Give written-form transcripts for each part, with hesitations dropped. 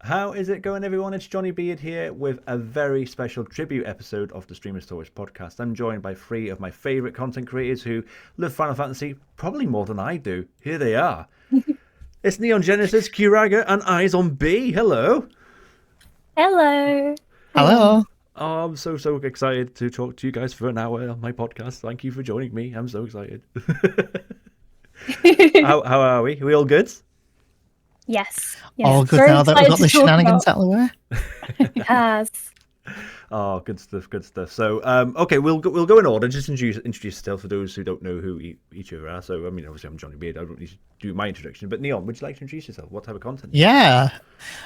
How is it going, everyone? It's Johnny Beard here with a very special tribute episode of the Streamer Stories podcast. I'm joined by three of my favourite content creators who love Final Fantasy probably more than I do. Here they are. It's Neon Genesis, Kiraga, and Eyes on B. Hello. Hello. Hello. Oh, I'm so excited to talk to you guys for an hour on my podcast. Thank you for joining me. I'm so excited. How are we? Are we all good? Yes. All Yes. good Very now that we've excited got to the talk shenanigans about. out of the way. Yes. Oh, good stuff, good stuff. So, okay, we'll go in order. Just introduce yourself for those who don't know who each other are. So, I mean, obviously, I'm Johnny Beard. I don't need to do my introduction. But Neon, would you like to introduce yourself? What type of content? Yeah.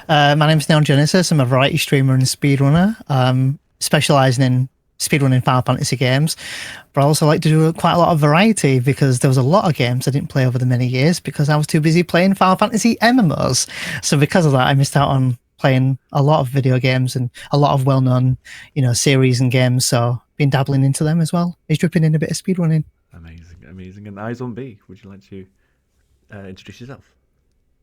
My name's Neon Genesis. I'm a variety streamer and speedrunner, specialising in speedrunning Final Fantasy games. But I also like to do quite a lot of variety because there was a lot of games I didn't play over the many years because I was too busy playing Final Fantasy MMOs. So because of that, I missed out on playing a lot of video games and a lot of well-known, series and games. So been dabbling into them as well. He's dripping in a bit of speedrunning. Amazing, amazing. And Eyes on B, would you like to introduce yourself?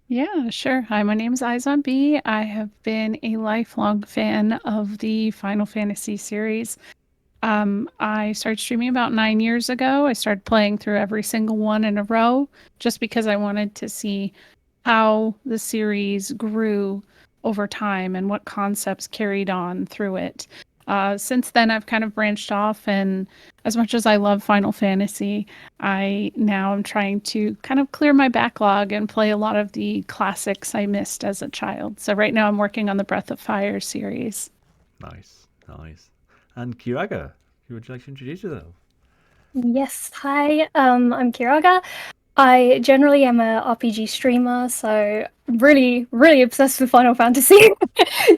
Yeah, sure. Hi, my name is Eyes on B. I have been a lifelong fan of the Final Fantasy series. I started streaming about 9 years ago. I started playing through every single one in a row just because I wanted to see how the series grew over time and what concepts carried on through it. Since then, I've kind of branched off, and as much as I love Final Fantasy, I now am trying to kind of clear my backlog and play a lot of the classics I missed as a child. So right now I'm working on the Breath of Fire series. Nice, nice. And Kiraga, would you like to introduce yourself? Yes. Hi. I'm Kiraga. I generally am a RPG streamer, so really, really obsessed with Final Fantasy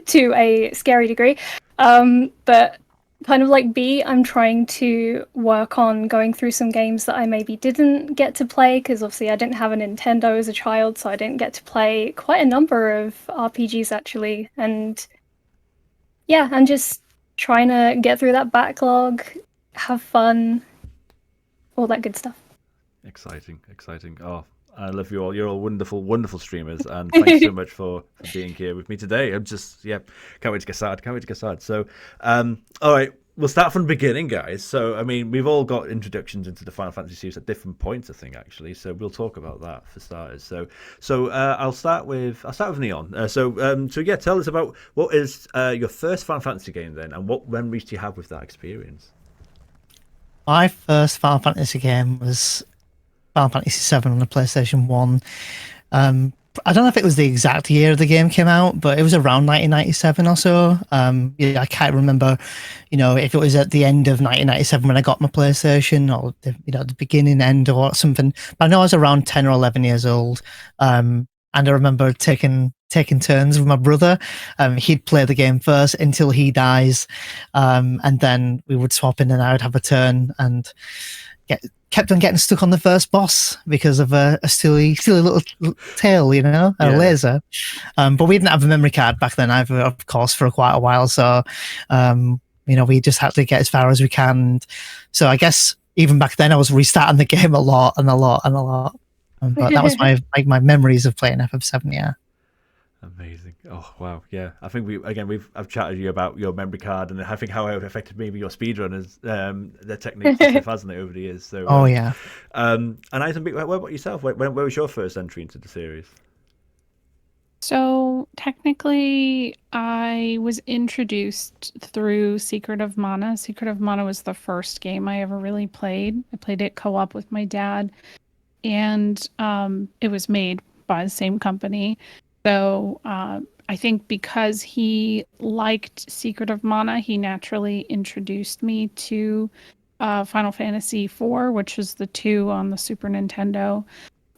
to a scary degree. But kind of like B, I'm trying to work on going through some games that I maybe didn't get to play because obviously I didn't have a Nintendo as a child, so I didn't get to play quite a number of RPGs actually. And yeah, I'm just trying to get through that backlog, have fun, all that good stuff. Exciting, exciting. Oh, I love you all. You're all wonderful, wonderful streamers, and thanks so much for being here with me today. I'm just, yeah, can't wait to get started. Can't wait to get started. So, all right, we'll start from the beginning, guys. So, I mean, we've all got introductions into the Final Fantasy series at different points, I think, actually. So, we'll talk about that for starters. So, I'll start with Neon. So yeah, tell us about what is your first Final Fantasy game then, and what memories do you have with that experience? My first Final Fantasy game was Final Fantasy VII on the PlayStation 1. I don't know if it was the exact year the game came out, but it was around 1997 or so. Yeah, I can't remember, if it was at the end of 1997 when I got my PlayStation or the beginning, end or something. But I know I was around 10 or 11 years old. And I remember taking turns with my brother. He'd play the game first until he dies. And then we would swap in and I would have a turn and kept on getting stuck on the first boss because of a silly little tail, a laser. But we didn't have a memory card back then either, of course, for quite a while. So, we just had to get as far as we can. So I guess even back then I was restarting the game a lot and a lot and a lot. But that was my memories of playing FF7, yeah. Amazing. Oh wow, yeah. I think I've chatted to you about your memory card and I think how it affected maybe your speedrunners, their techniques and stuff, hasn't it, over the years? So yeah. And I think, what about yourself? Where was your first entry into the series? So technically, I was introduced through Secret of Mana. Secret of Mana was the first game I ever really played. I played it co-op with my dad, and it was made by the same company. So I think because he liked Secret of Mana, he naturally introduced me to Final Fantasy IV, which was the 2 on the Super Nintendo.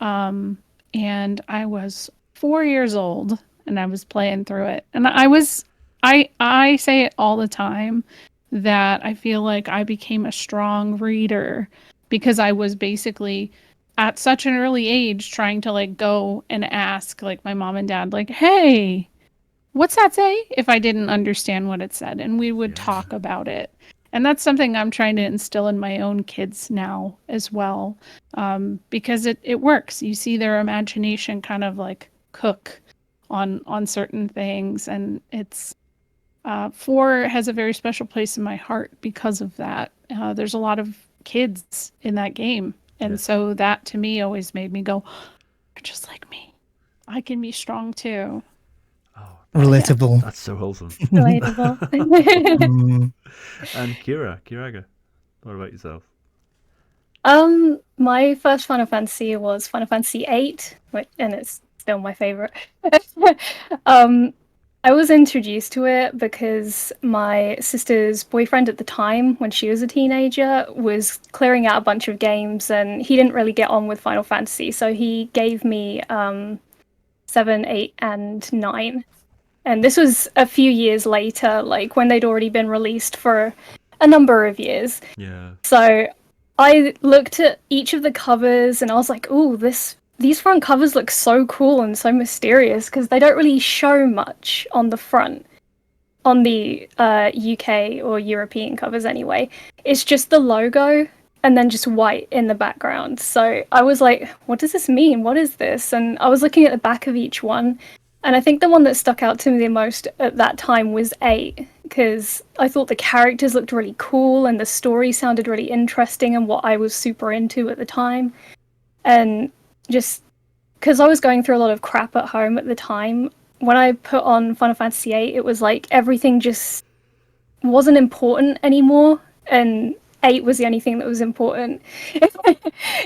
And I was 4 years old and I was playing through it. And I say it all the time that I feel like I became a strong reader because I was basically at such an early age trying to go and ask my mom and dad, hey, what's that say? If I didn't understand what it said, and we would talk about it. And that's something I'm trying to instill in my own kids now as well, because it works. You see their imagination kind of cook on certain things, and it's 4 has a very special place in my heart because of that. There's a lot of kids in that game, and so that to me always made me go, "They're just like me. I can be strong too." Oh, Relatable. that's so wholesome. Relatable. And Kiraga, what about yourself? My first Final Fantasy was Final Fantasy VIII, and it's still my favorite. I was introduced to it because my sister's boyfriend at the time, when she was a teenager, was clearing out a bunch of games, and he didn't really get on with Final Fantasy, so he gave me 7, 8, and 9. And this was a few years later, like when they'd already been released for a number of years. Yeah. So I looked at each of the covers and I was like, ooh, these front covers look so cool and so mysterious, because they don't really show much on the front, on the UK or European covers anyway. It's just the logo and then just white in the background. So I was like, what does this mean? What is this? And I was looking at the back of each one, and I think the one that stuck out to me the most at that time was 8, because I thought the characters looked really cool and the story sounded really interesting and what I was super into at the time. And just because I was going through a lot of crap at home at the time, when I put on Final Fantasy VIII, it was like everything just wasn't important anymore, and 8 was the only thing that was important.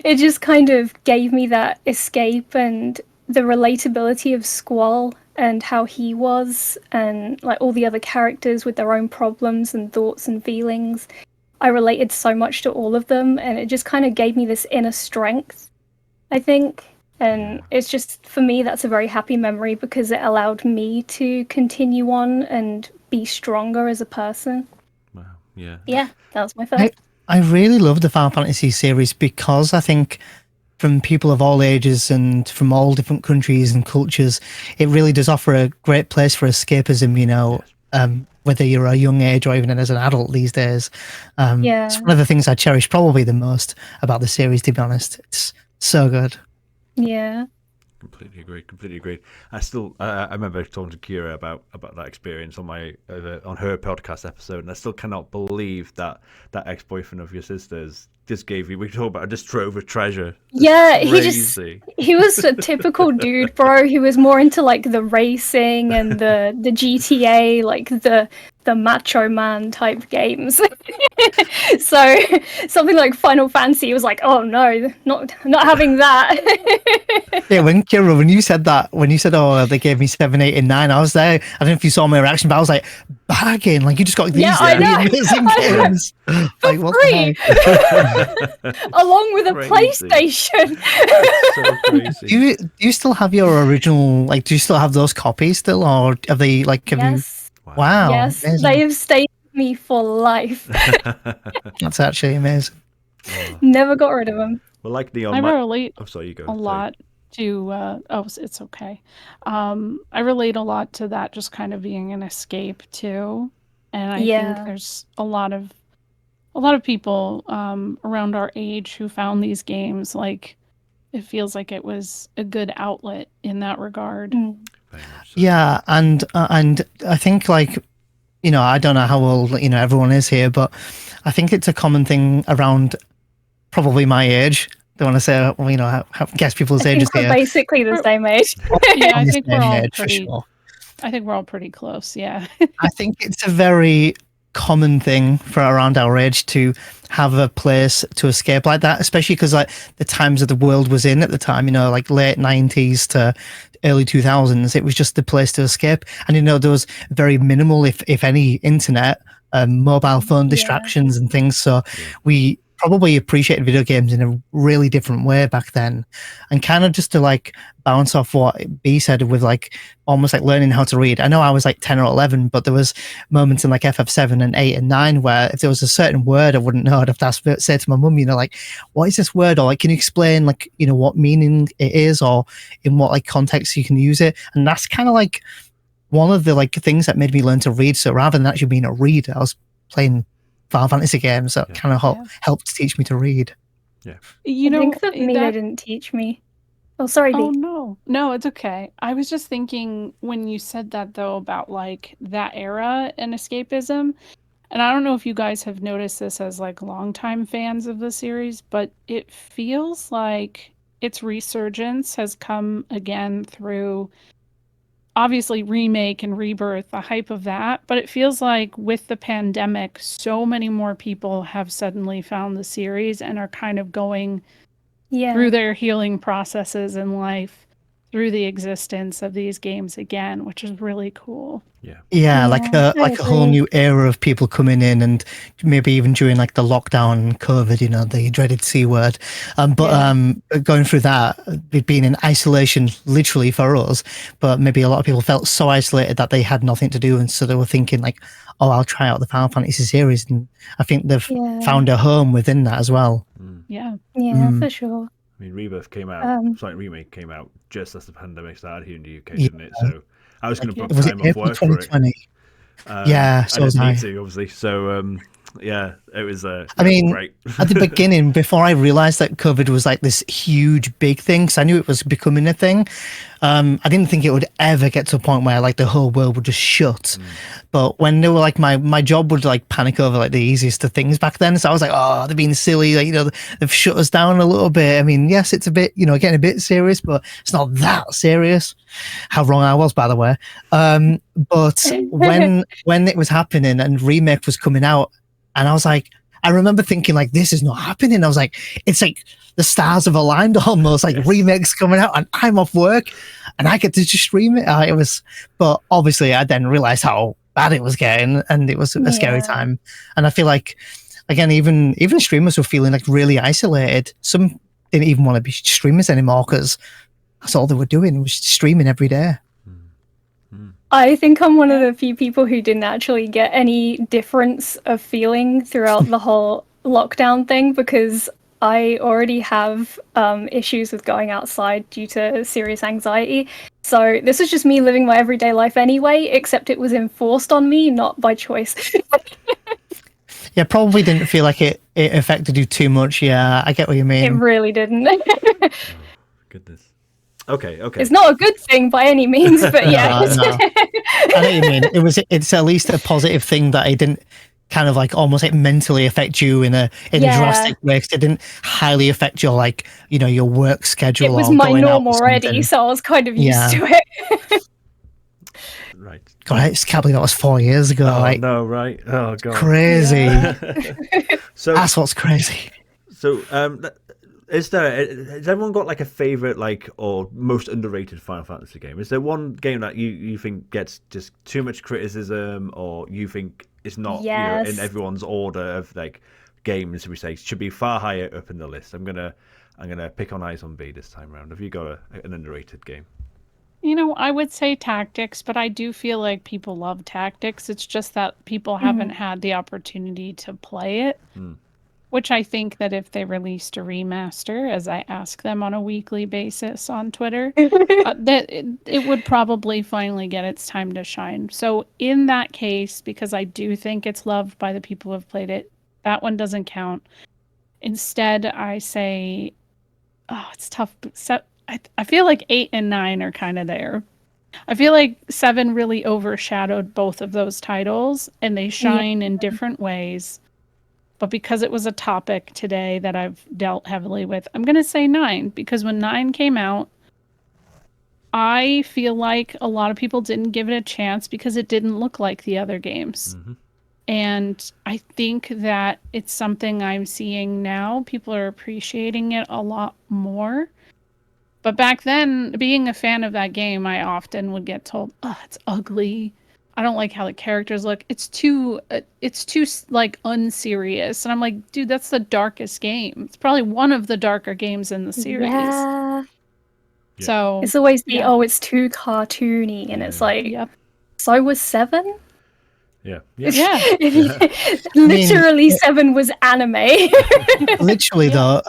It just kind of gave me that escape and the relatability of Squall and how he was, and like all the other characters with their own problems and thoughts and feelings. I related so much to all of them, and it just kind of gave me this inner strength, I think. And it's just, for me, that's a very happy memory because it allowed me to continue on and be stronger as a person. Wow. Yeah. Yeah, that was my first. I really love the Final Fantasy series because I think from people of all ages and from all different countries and cultures, it really does offer a great place for escapism, you know, whether you're a young age or even as an adult these days. It's one of the things I cherish probably the most about the series, to be honest. It's so good. Yeah. Completely agreed. I remember talking to Kira about that experience on my on her podcast episode, and I still cannot believe that ex-boyfriend of your sister's just gave you. We talk about just trove of treasure. Yeah, Crazy. he was a typical dude, bro. He was more into like the racing and the GTA, like the macho man type games. So something like Final Fantasy, he was like, oh no, not having that. Yeah, when you said that, oh, they gave me 7, 8, and 9, I was there. I don't know if you saw my reaction, but I was like, bagging, like you just got these amazing games. Like, what free. Along with a PlayStation. So crazy. Do you still have your original, like, do you still have those copies still, or have they, like, Yes. you... Wow. Yes, amazing. they have stayed with me for life. That's actually amazing. Oh. Never got rid of them. Well, like Neon, I relate sorry, you go. a lot to it's okay. I relate a lot to that, just kind of being an escape too. And I think there's a lot of people around our age who found these games, like, it feels like it was a good outlet in that regard. Yeah, and I think, like, you know, I don't know how old, you know, everyone is here, but I think it's a common thing around probably my age. Don't want to say, you know, guess people's ages here. We're basically the same age. Yeah, I think we're all age, pretty. for sure. I think we're all pretty close. Yeah. I think it's a very common thing for around our age to have a place to escape like that, especially because, like, the times that the world was in at the time, you know, like late 90s to early 2000s, it was just the place to escape. And, you know, there was very minimal, if any, internet, mobile phone distractions and things. So we probably appreciated video games in a really different way back then. And kind of just to, like, bounce off what B said with, like, almost like learning how to read. I know I was like 10 or 11, but there was moments in like FF7 and 8 and 9 where if there was a certain word I wouldn't know, I'd have to say to my mum, you know, like, what is this word? Or, like, can you explain, like, you know, what meaning it is, or in what, like, context you can use it? And that's kind of like one of the, like, things that made me learn to read. So rather than actually being a reader, I was playing Final Fantasy games that kind of helped teach me to read. Yeah. You I know, think for me, they didn't teach me. Oh, sorry, Oh V. no, it's okay. I was just thinking when you said that though about like that era and escapism, and I don't know if you guys have noticed this as like longtime fans of the series, but it feels like its resurgence has come again through obviously remake and rebirth, the hype of that, but it feels like with the pandemic, so many more people have suddenly found the series and are kind of going Yeah. through their healing processes in life through the existence of these games again, which is really cool. Yeah. Yeah, I like a whole agree. new era of people coming in, and maybe even during like the lockdown and COVID, you know, the dreaded C word. Going through that, it being in isolation, literally for us, but maybe a lot of people felt so isolated that they had nothing to do, and so they were thinking like, "Oh, I'll try out the Final Fantasy series," and I think they've Yeah. found a home within that as well. Yeah. Yeah, for sure. I mean, Rebirth came out, Remake came out just as the pandemic started here in the UK, Yeah. didn't it? So I was going to book Was it time off April work for it. 2020? Yeah, so I was didn't I. need to, obviously. So, yeah, it was I mean, great. at the beginning, before I realized that COVID was like this huge, big thing, because I knew it was becoming a thing, I didn't think it would ever get to a point where like the whole world would just shut. But when they were like, my job would like panic over like the easiest of things back then. So I was like, oh, they're being silly. Like, you know, they've shut us down a little bit. I mean, yes, it's a bit, you know, getting a bit serious, but it's not that serious. How wrong I was, by the way. But when it was happening and Remake was coming out, and I was like, I remember thinking like, this is not happening. I was like, it's like the stars have aligned almost. Like Remake's coming out, and I'm off work, and I get to just stream it. But obviously, I then realized how bad it was getting, and it was a scary time. And I feel like, again, even streamers were feeling like really isolated. Some didn't even want to be streamers anymore because that's all they were doing was streaming every day. I think I'm one of the few people who didn't actually get any difference of feeling throughout the whole lockdown thing because I already have issues with going outside due to serious anxiety. So this is just me living my everyday life anyway, except it was enforced on me, not by choice. Yeah, probably didn't feel like it affected you too much. Yeah, I get what you mean. It really didn't. Goodness. Okay. It's not a good thing by any means, but yeah. No. I know what you mean. It's at least a positive thing that it didn't kind of like almost like mentally affect you in a drastic way. 'Cause it didn't highly affect your like, you know, your work schedule. It was or my going out norm or already, something. so I was kind of used to it. Right. God, I just can't believe that was 4 years ago. Oh, like, no, right? Oh, God. crazy. So, That's what's crazy. So, has everyone got like a favorite, like, or most underrated Final Fantasy game? Is there one game that you think gets just too much criticism, or you think it's not, Yes. in everyone's order of like games? We say should be far higher up in the list. I'm gonna pick on Eyes on B this time around. Have you got an underrated game? You know, I would say tactics, but I do feel like people love tactics. It's just that people haven't had the opportunity to play it. Which I think that if they released a remaster, as I ask them on a weekly basis on Twitter, that it would probably finally get its time to shine. So in that case, because I do think it's loved by the people who have played it, that one doesn't count. Instead, I say, oh, it's tough. I feel like 8 and 9 are kind of there. I feel like 7 really overshadowed both of those titles, and they shine in different ways. But because it was a topic today that I've dealt heavily with, I'm going to say 9, because when 9 came out, I feel like a lot of people didn't give it a chance because it didn't look like the other games. And I think that it's something I'm seeing now. People are appreciating it a lot more. But back then, being a fan of that game, I often would get told, oh, it's ugly. I don't like how the characters look. It's too like unserious. And I'm like, dude, that's the darkest game. It's probably one of the darker games in the series. Yeah. So It's always it's too cartoony, and it's like, so was 7? Yeah. Literally, 7 was anime. Literally, though,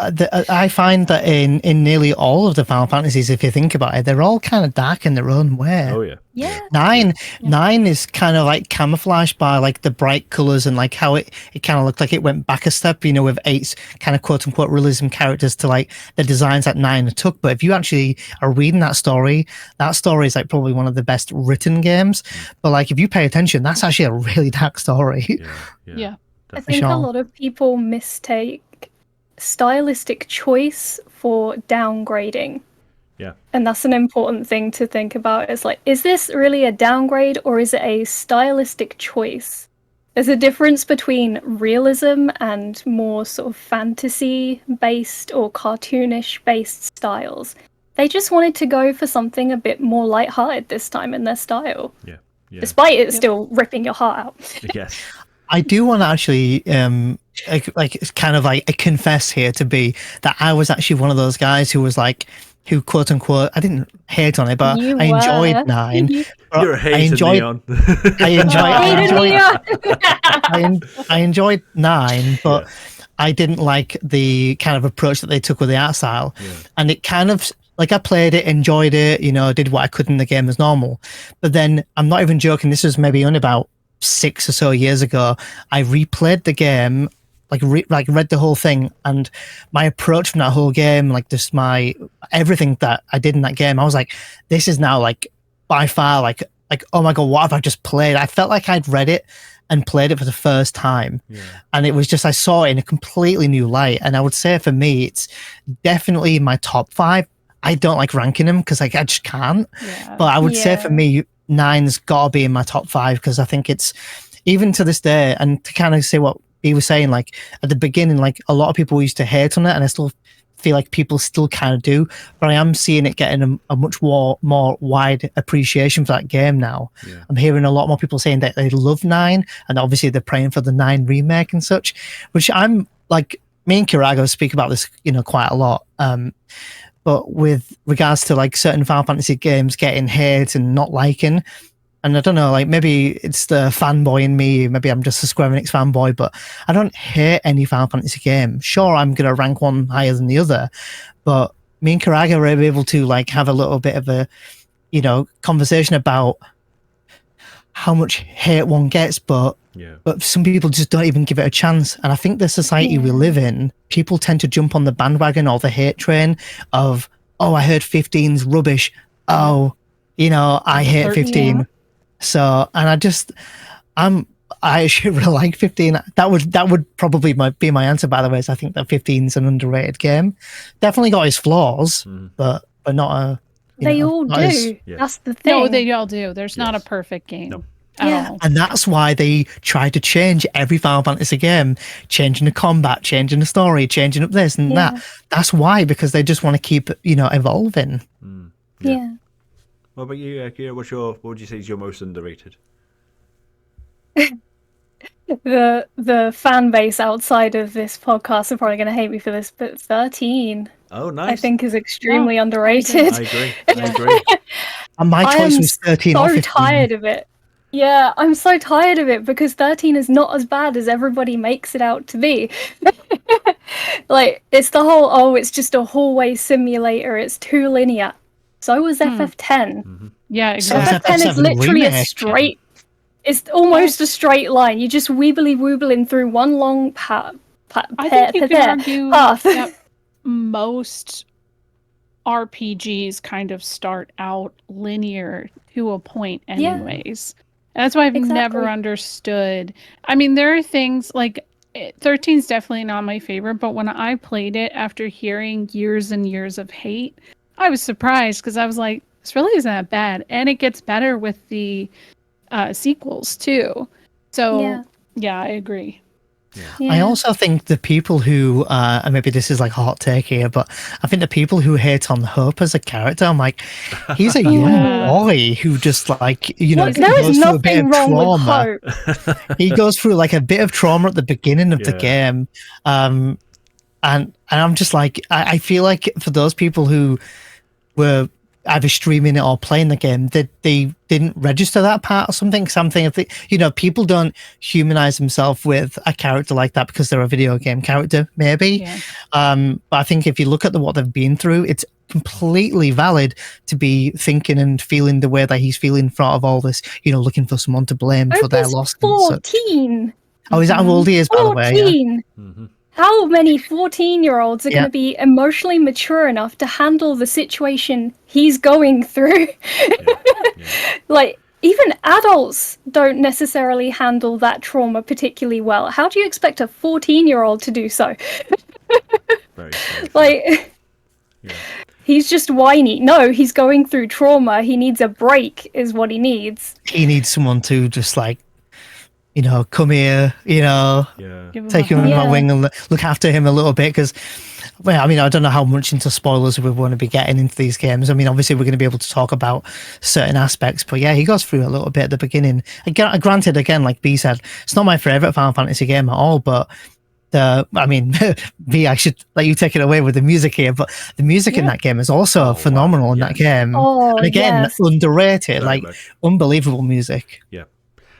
I find that in nearly all of the Final Fantasies, if you think about it, they're all kind of dark in their own way. Oh yeah. Yeah. Nine is kind of like camouflaged by like the bright colors and like how it kind of looked like it went back a step, with 8's kind of quote unquote realism characters to like the designs that 9 took. But if you actually are reading that story is like probably one of the best written games. But like if you pay attention, that's actually a really dark story. Yeah. I think a lot of people mistake stylistic choice for downgrading. Yeah. And that's an important thing to think about. It's like, is this really a downgrade or is it a stylistic choice? There's a difference between realism and more sort of fantasy-based or cartoonish-based styles. They just wanted to go for something a bit more lighthearted this time in their style. Yeah. Despite it still ripping your heart out. Yes. I do want to actually confess here to be that I was actually one of those guys who was like, who quote unquote, I didn't hate on it, but I enjoyed 9. You're a hater, Neon. I enjoyed 9, but I didn't like the kind of approach that they took with the art style. Yeah. And it kind of, like, I played it, enjoyed it, did what I could in the game as normal. But then, I'm not even joking, this was maybe only about 6 or so years ago. I replayed the game, read the whole thing, and my approach from that whole game, like just everything that I did in that game, I was like, this is now like by far like oh my god, what have I just played? I felt like I'd read it and played it for the first time, and it was just, I saw it in a completely new light. And I would say for me, it's definitely my top 5. I don't like ranking them because I just can't, but I would say for me, 9's gotta be in my top 5 because I think it's, even to this day, and to kind of say what he was saying, like at the beginning, like a lot of people used to hate on it, and I still feel like people still kind of do, but I am seeing it getting a much more wide appreciation for that game now. I'm hearing a lot more people saying that they love 9, and obviously they're praying for the 9 remake and such, which I'm like, me and Kirago speak about this quite a lot, but with regards to like certain Final Fantasy games getting hate and not liking, and I don't know, like maybe it's the fanboy in me, maybe I'm just a Square Enix fanboy, but I don't hate any Final Fantasy game. Sure, I'm going to rank one higher than the other, but me and Karaga were able to like have a little bit of a, conversation about how much hate one gets, but some people just don't even give it a chance. And I think the society we live in, people tend to jump on the bandwagon or the hate train of, oh, I heard 15's rubbish. Oh, I hate 15. Yeah. So, and I actually really like 15. That would probably be my answer, by the way, is I think that 15's an underrated game. Definitely got its flaws, but not a... They all do. That's the thing. No, they all do. There's not a perfect game. No. And that's why they try to change every Final Fantasy game, changing the combat, changing the story, changing up this and that. That's why, because they just want to keep, evolving. Yeah. What about you, Kira? What would you say is your most underrated? The fan base outside of this podcast are probably going to hate me for this, but 13. Oh, nice. I think is extremely underrated. I agree. And my choice was 13. I'm so tired of it. Yeah, I'm so tired of it because 13 is not as bad as everybody makes it out to be. Like, it's the whole, it's just a hallway simulator. It's too linear. So was FF10. Mm-hmm. Yeah, exactly. FF10 is literally a straight... It's almost a straight line. You just woobling through one long path. I think you can argue that most RPGs kind of start out linear to a point anyways. That's why I've never understood. I mean, there are things like 13 is definitely not my favorite, but when I played it after hearing years and years of hate, I was surprised because I was like, this really isn't that bad. And it gets better with the sequels too. So yeah, I agree. Yeah. I also think the people who, and maybe this is like a hot take here, but I think the people who hate on Hope as a character, I'm like, he's a young boy who just like, there is nothing wrong with Hope. He goes through like a bit of trauma at the beginning of the game. And I'm just like, I feel like for those people who were either streaming it or playing the game, that they didn't register that part or something. People don't humanize themselves with a character like that because they're a video game character, maybe. Yeah. But I think if you look at what they've been through, it's completely valid to be thinking and feeling the way that he's feeling in front of all this, looking for someone to blame for their He's loss. And such. 14. Oh, is that how old he is, by the way? 14. Mhm. How many 14-year-olds are Yeah. going to be emotionally mature enough to handle the situation he's going through? Yeah. Like, even adults don't necessarily handle that trauma particularly well. How do you expect a 14-year-old to do so? Very safe. Like, Yeah. he's just whiny. No, he's going through trauma. He needs a break, is what he needs. He needs someone to just like, come here, Yeah. Give take him a under Yeah. my wing and look after him a little bit. Because, well, I mean, I don't know how much into spoilers we want to be getting into these games. I mean, obviously, we're going to be able to talk about certain aspects, but yeah, he goes through a little bit at the beginning. Again, granted, again, like B said, it's not my favorite Final Fantasy game at all, but I mean, B, I should let you take it away with the music here, but the music in Yeah. that game is also wow, phenomenal in that yes. game. Oh, And again, yes. underrated, Very like much. unbelievable music. Yeah,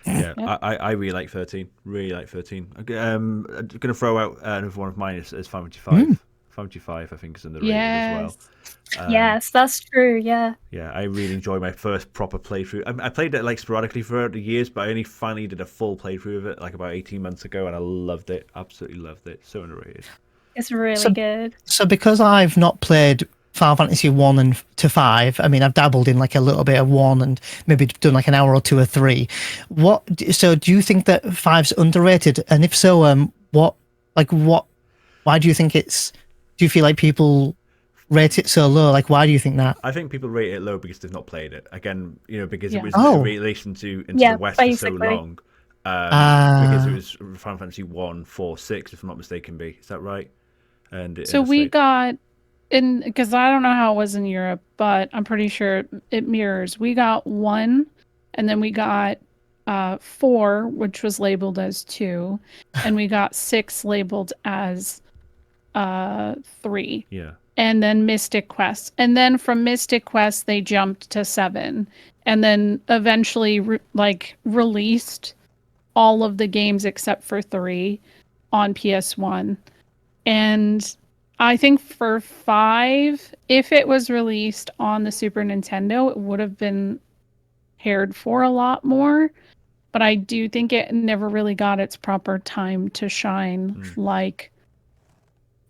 Yeah. I really like 13. Really like 13. I'm going to throw out another one of mine is Final Fantasy 5. Final Fantasy 5, I think, is underrated as well. Yes. Yes, that's true, yeah. Yeah, I really enjoyed my first proper playthrough. I played it like sporadically throughout the years, but I only finally did a full playthrough of it like about 18 months ago, and I loved it. Absolutely loved it. So underrated. It's really So- good. So because I've not played Final Fantasy 1 and to 5, I mean, I've dabbled in like a little bit of 1 and maybe done like an hour or two or 3. So do you think that 5's underrated? And if so, why do you think do you feel like people rate it so low? Like, why do you think that? I think people rate it low because they've not played it. Again, because Yeah. it was Oh. in relation to into Yeah, the West for basically. so long. Because it was Final Fantasy 1, 4, 6, if I'm not mistaken. Is that right? And So in the we States. got because I don't know how it was in Europe, but I'm pretty sure it mirrors. We got 1, and then we got 4, which was labeled as 2, and we got 6 labeled as 3. Yeah. And then Mystic Quest. And then from Mystic Quest they jumped to 7, and then eventually released all of the games except for 3 on PS1. And I think for 5, if it was released on the Super Nintendo, it would have been cared for a lot more. But I do think it never really got its proper time to shine like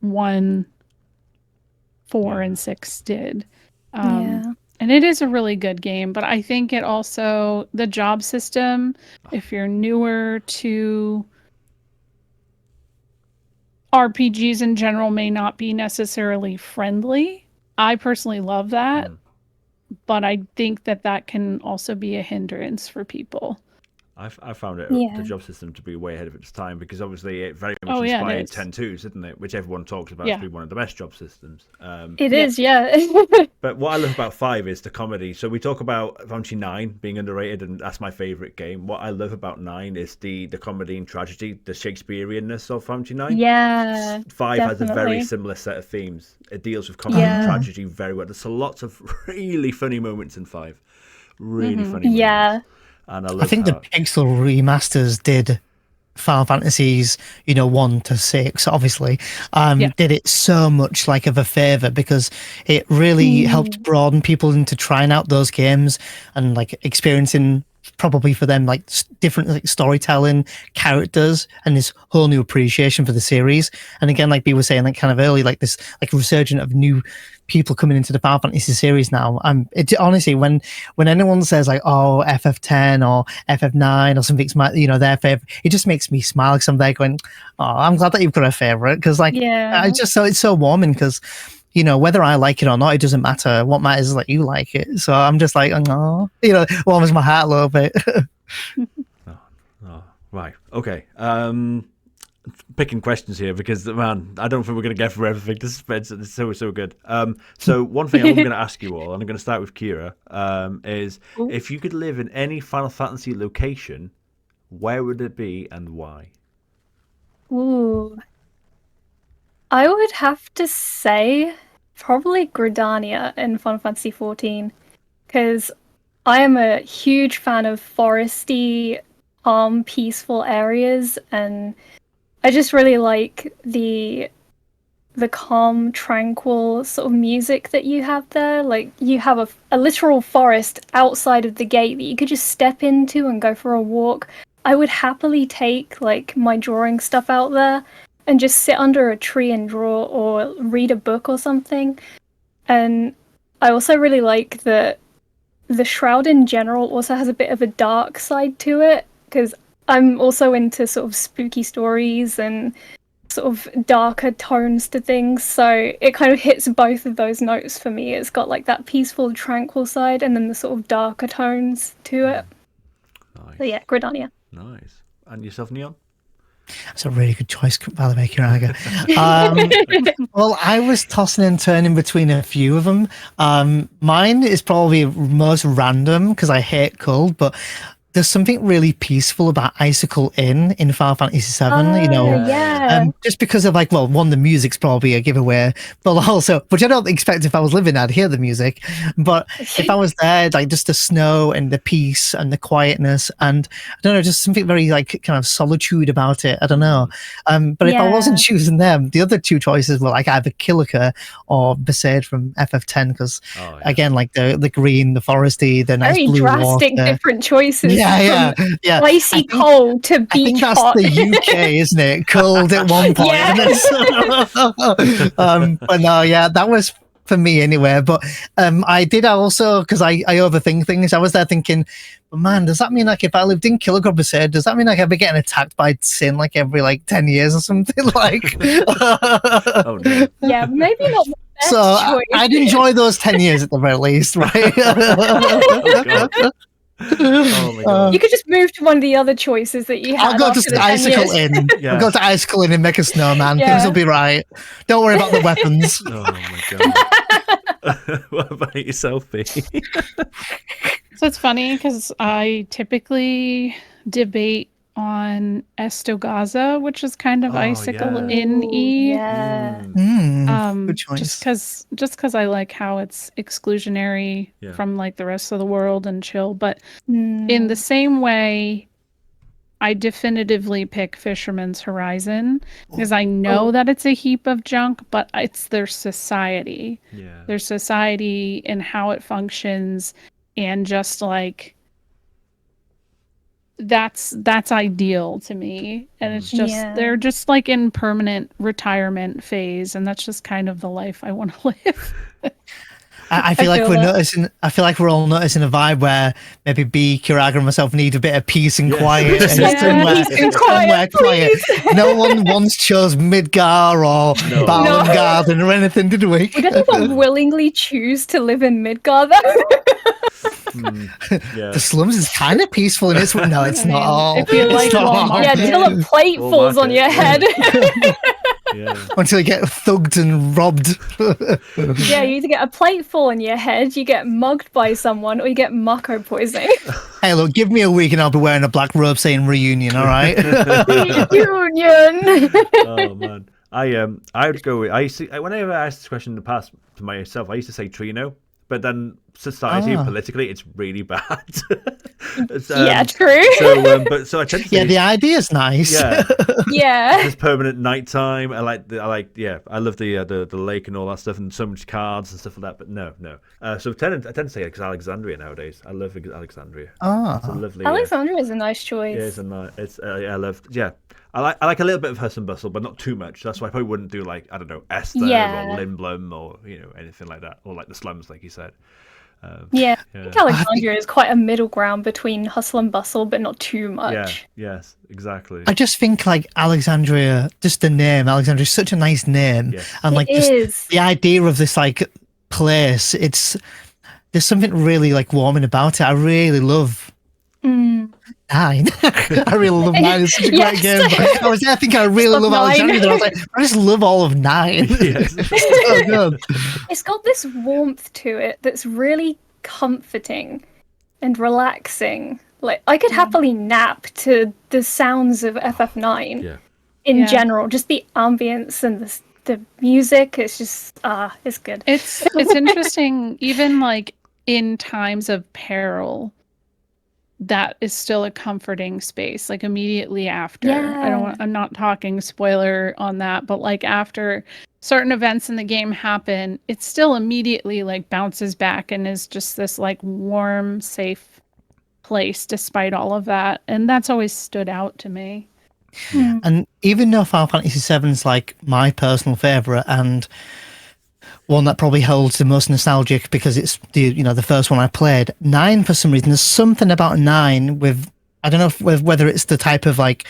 1, 4, and 6 did. Yeah. And it is a really good game, but I think it also, the job system, if you're newer to RPGs in general, may not be necessarily friendly. I personally love that, but I think that can also be a hindrance for people. I found it Yeah. the job system to be way ahead of its time because obviously it very much Oh, yeah, it inspired is. 10-2s, isn't it? Which everyone talks about Yeah. to be one of the best job systems. It Yeah. is, yeah. But what I love about 5 is the comedy. So we talk about Final Fantasy 9 being underrated, and that's my favourite game. What I love about 9 is the comedy and tragedy, the Shakespeareanness of Final Fantasy 9. Yeah. 5 has a very definitely. similar set of themes. It deals with comedy and Yeah. tragedy very well. There's lots of really funny moments in 5. Really funny moments. Yeah. And I love I think the how- Pixel remasters did Final Fantasies, 1 to 6, obviously, Yeah. did it so much like of a favor because it really helped broaden people into trying out those games and like experiencing probably for them like different like storytelling, characters, and this whole new appreciation for the series. And again, like B was saying, like kind of early, like this like resurgent of new people coming into the Final Fantasy series now. It honestly, when anyone says like, oh, FF10 or FF9 or something's my their favorite, it just makes me smile because I'm there going, oh, I'm glad that you've got a favorite because like Yeah. it's so warming because whether I like it or not, it doesn't matter. What matters is that you like it. So I'm just like, oh, warms my heart a little bit. Oh, right. Okay. Picking questions here because man, I don't think we're going to get through everything. This is so good. So one thing I'm going to ask you all, and I'm going to start with Kira, is if you could live in any Final Fantasy location, where would it be and why? Ooh. I would have to say probably Gridania in Final Fantasy XIV, because I am a huge fan of foresty, calm, peaceful areas, and I just really like the the calm, tranquil sort of music that you have there. Like you have a literal forest outside of the gate that you could just step into and go for a walk. I would happily take like my drawing stuff out there and just sit under a tree and draw or read a book or something. And I also really like that the Shroud in general also has a bit of a dark side to it, because I'm also into sort of spooky stories and sort of darker tones to things, so it kind of hits both of those notes for me. It's got like that peaceful, tranquil side and then the sort of darker tones to it. Nice. So yeah, Gridania. Nice. And yourself, Neon? That's a really good choice, by the way, Kiraga. Well, I was tossing and turning between a few of them. Mine is probably most random because I hate cold, but there's something really peaceful about Icicle Inn in Final Fantasy VII, you know. Yeah. Just because of like, well, one, the music's probably a giveaway, but also, which I don't expect if I was living, I'd hear the music. But if I was there, like just the snow and the peace and the quietness, and I don't know, just something very like kind of solitude about it. I don't know. But if I wasn't choosing them, the other two choices were like either Kilika or Besaid from FF10, because again, like the green, the foresty, the nice very blue drastic, water. different choices. Yeah. Icy cold to beach I think that's hot. the UK, isn't it? Cold at one point. But no, yeah, that was for me anyway. But I did also, because I overthink things. I was there thinking, but man, does that mean like if I lived in Kilogrubber, does that mean like I'd be getting attacked by Sin like every like 10 years or something? Like, Oh no. Yeah, maybe not the best so choice. I'd enjoy those 10 years at the very least, right? Oh god. Oh my god. You could just move to one of the other choices that you had. I'll go after to the 10 Icicle years. Inn. Yeah. I'll go to Icicle Inn and make a snowman. Yeah. Things will be right. Don't worry about the weapons. Oh my god. What about yourself, B? So it's funny because I typically debate on Estogaza, which is kind of Icicle yeah. in E. Yeah. Good choice. Just because I like how it's exclusionary from like the rest of the world and chill, but in the same way, I definitively pick Fisherman's Horizon because I know that it's a heap of junk, but it's their society. Yeah. Their society and how it functions, and just like that's ideal to me. And it's just they're just like in permanent retirement phase, and that's just kind of the life I want to live. I feel like we're noticing. I feel like we're all noticing a vibe where maybe B, Kiraga, and myself need a bit of peace and quiet. And somewhere quiet. No one once chose Midgar or Balan Garden or anything, did we? Would anyone willingly choose to live in Midgar though? The slums is kind of peaceful in this one. No, it's not all. If you like till a plate falls on your head. Until you get thugged and robbed. Yeah, you either get a plate fall on your head, you get mugged by someone, or you get Mako poisoning. Hey, look, give me a week and I'll be wearing a black robe saying reunion, all right? Reunion! Oh man. I would go with, whenever I asked this question in the past to myself, I used to say Trino, but then society and politically it's really bad. Yeah, true. So I tend to say, the idea is nice. Yeah. There's permanent nighttime. I love the lake and all that stuff, and so much cards and stuff like that. But no. So I tend to say because Alexandria nowadays. I love Alexandria. It's a lovely. Alexandria is a nice choice. Yeah, I love. Yeah, I like a little bit of hustle and bustle, but not too much. That's why I probably wouldn't do like, I don't know, Esther or Lindblom or anything like that, or like the slums, like you said. I think Alexandria is quite a middle ground between hustle and bustle, but not too much. Yes, exactly. I just think like Alexandria, just the name, Alexandria is such a nice name. Yes. And like just the idea of this like place, there's something really like warming about it. I really love 9. I really love 9. It's such a great game. But I was there thinking I really love Alexandria. And I was like, I just love all of 9. Yes. So good. It's got this warmth to it that's really comforting and relaxing. Like I could happily nap to the sounds of FF9 in general. Just the ambience and the music. It's just it's good. It's interesting, even like in times of peril. That is still a comforting space, like immediately after. I'm not talking spoiler on that, but like after certain events in the game happen, it still immediately like bounces back and is just this like warm, safe place despite all of that. And that's always stood out to me. And even though Final Fantasy VII is like my personal favorite and one that probably holds the most nostalgic because it's the first one I played, 9 for some reason, there's something about 9 with, I don't know whether it's the type of like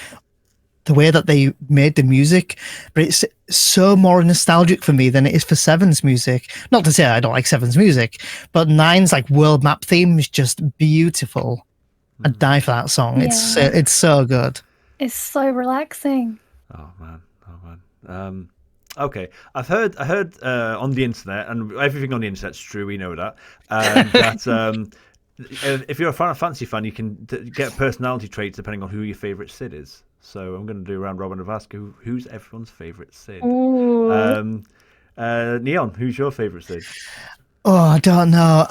the way that they made the music, but it's so more nostalgic for me than it is for Seven's music. Not to say I don't like Seven's music, but 9's like world map theme is just beautiful. I'd die for that song. Yeah. It's so good. It's so relaxing. Oh man. Okay, I heard on the internet, and everything on the internet's true. We know that. That if you're a Final Fantasy fan, you can get personality traits depending on who your favorite Cid is. So I'm going to do a round robin of ask who's everyone's favorite Cid. Ooh. Neon, who's your favorite Cid? Oh, I don't know.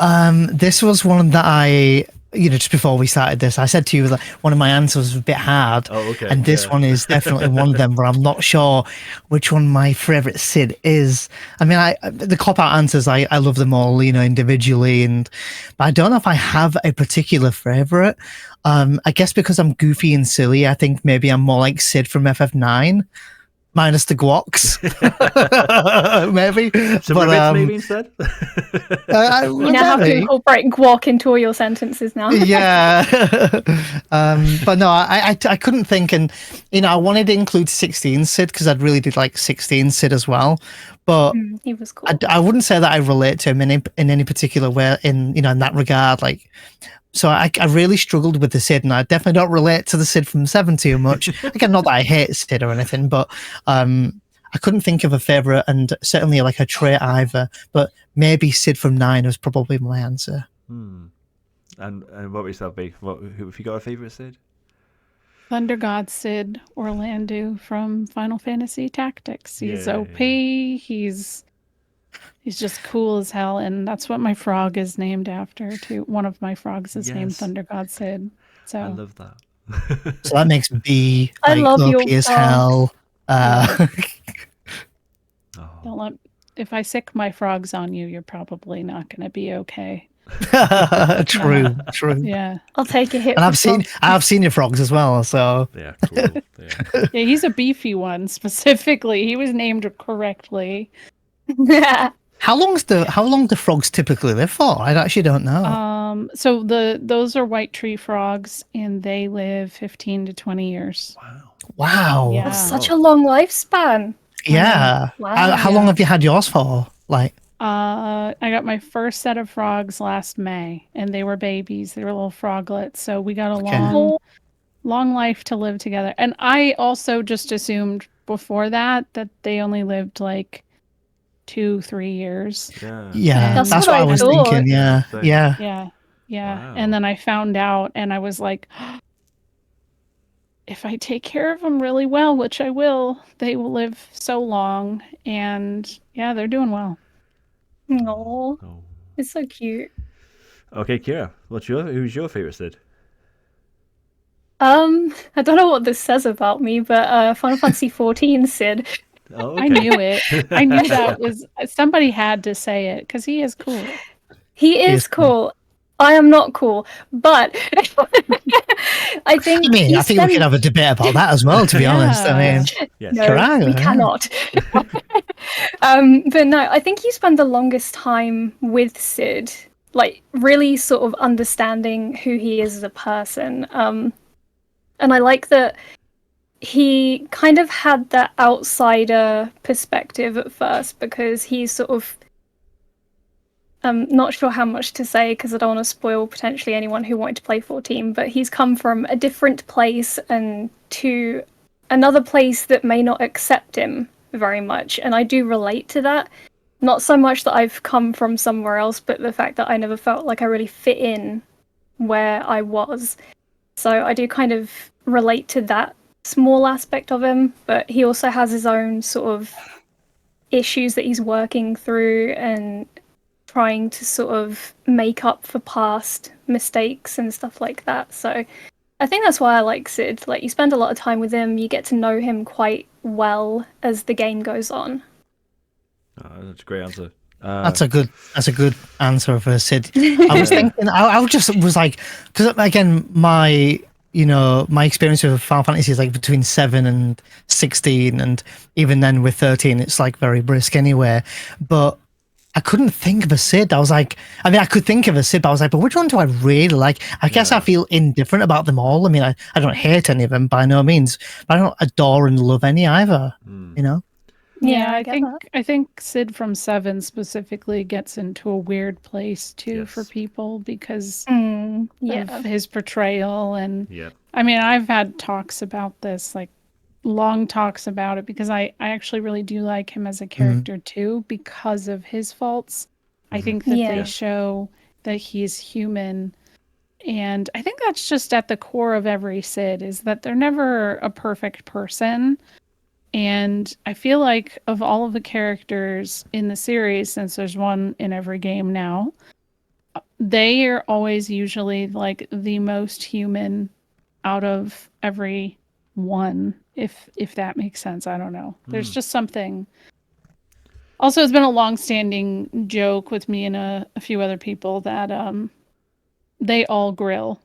This was one that I, just before we started this, I said to you that one of my answers was a bit hard. Oh, okay. And this one is definitely one of them where I'm not sure which one my favorite Cid is. I mean, the cop-out answers, I love them all, individually, but I don't know if I have a particular favorite. I guess because I'm goofy and silly, I think maybe I'm more like Cid from FF9. Minus the guacs, maybe. Some ribbits maybe instead? You now have to incorporate guac into all your sentences now. Yeah. But no, I couldn't think, and I wanted to include 16 Cid because I really did like 16 Cid as well. But he was cool. I wouldn't say that I relate to him in any particular way in that regard. Like, so I really struggled with the Cid, and I definitely don't relate to the Cid from 7 too much. Again, not that I hate Cid or anything, but I couldn't think of a favourite, and certainly like a trait either. But maybe Cid from 9 was probably my answer. And what would yourself be? Who have you got a favourite Cid? Thunder God Cid Orlando from Final Fantasy Tactics. He's OP. He's just cool as hell, and that's what my frog is named after, too. One of my frogs is named Thunder God Cid. So I love that. So that makes B I love OP your as frog. hell. Don't let, if I sick my frogs on you, you're probably not going to be okay. True. Yeah. I'll take a hit. And for I've seen your frogs as well, so Yeah, cool. Yeah, he's a beefy one specifically. He was named correctly. frogs. how long do frogs typically live for? I actually don't know. So those are white tree frogs, and they live 15 to 20 years. Wow. Yeah. That's such a long lifespan. Yeah. Wow. How long have you had yours for? Like, I got my first set of frogs last May, and they were babies. They were little froglets. So we got a long life to live together. And I also just assumed before that they only lived like 2-3 years. yeah, That's that's what what I I was thought. thinking. Yeah. Yeah. Wow. And then I found out, and I was like, if I take care of them really well, which I will, they will live so long. And yeah, they're doing well. Aww. Oh. It's so cute. Okay, Kira, who's your favorite Cid? I don't know what this says about me, but Final Fantasy XIV Cid. Oh, okay. I knew it. I knew that was somebody had to say it because he is cool. He is cool. I am not cool, but I think. I think we can have a debate about that as well. To be honest, I mean, Yes. No, Correct, we yeah. cannot. But no, I think you spend the longest time with Cid, like really sort of understanding who he is as a person. And I like that he kind of had that outsider perspective at first because he's sort of not sure how much to say because I don't want to spoil potentially anyone who wanted to play 14, but he's come from a different place and to another place that may not accept him very much. And I do relate to that. Not so much that I've come from somewhere else, but the fact that I never felt like I really fit in where I was. So I do kind of relate to that small aspect of him, but he also has his own sort of issues that he's working through and trying to sort of make up for past mistakes and stuff like that. So I think that's why I like Cid. Like, you spend a lot of time with him, you get to know him quite well as the game goes on. That's a great answer. That's a good answer for Sid. I was thinking, I just was like, because again, my experience with Final Fantasy is like between 7 and 16, and even then with 13, it's like very brisk anyway. But I couldn't think of a Sid. I was like, I mean, I could think of a Sid, but I was like, but which one do I really like? I guess I feel indifferent about them all. I mean, I don't hate any of them by no means, but I don't adore and love any either, you know? Yeah, I get that. I think Sid from 7 specifically gets into a weird place too for people because of his portrayal. And I mean, I've had talks about this, like long talks about it, because I actually really do like him as a character too because of his faults. I think that they show that he's human. And I think that's just at the core of every Sid, is that they're never a perfect person. And I feel like of all of the characters in the series, since there's one in every game now, they are always usually like the most human out of every one, if that makes sense. I don't know. There's just something. Also, it's been a long-standing joke with me and a few other people that they all grill.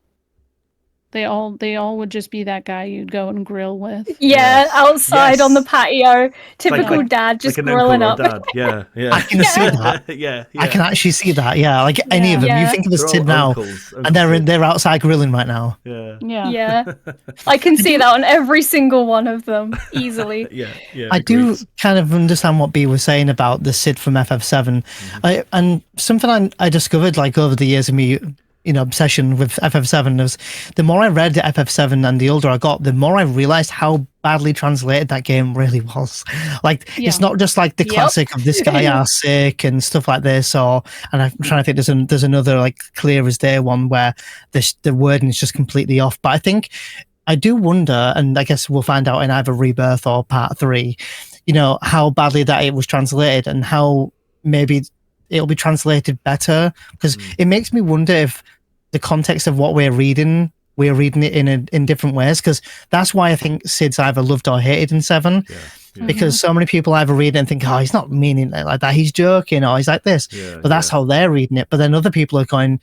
They all would just be that guy you'd go and grill with. Yeah, outside on the patio, typical dad just like grilling up. Dad. Yeah. I can see that. yeah. I can actually see that. Yeah, like any of them. You think of a Sid now, and they're outside grilling right now. Yeah. I can see that on every single one of them easily. Yeah. I do kind of understand what B was saying about the Sid from FF7, and something I discovered like over the years of me, obsession with FF7 was the more I read FF7 and the older I got, the more I realized how badly translated that game really was. Like, it's not just like the classic of this guy are sick and stuff like this, and I'm trying to think there's another like clear as day one where the wording is just completely off. But I think I do wonder, and I guess we'll find out in either Rebirth or Part 3, how badly that it was translated and how maybe it'll be translated better, because it makes me wonder if the context of what we're reading it in different ways, because that's why I think Sid's either loved or hated in 7, because so many people either read it and think, oh, he's not meaning it like that, he's joking, or he's like this, but that's how they're reading it. But then other people are going,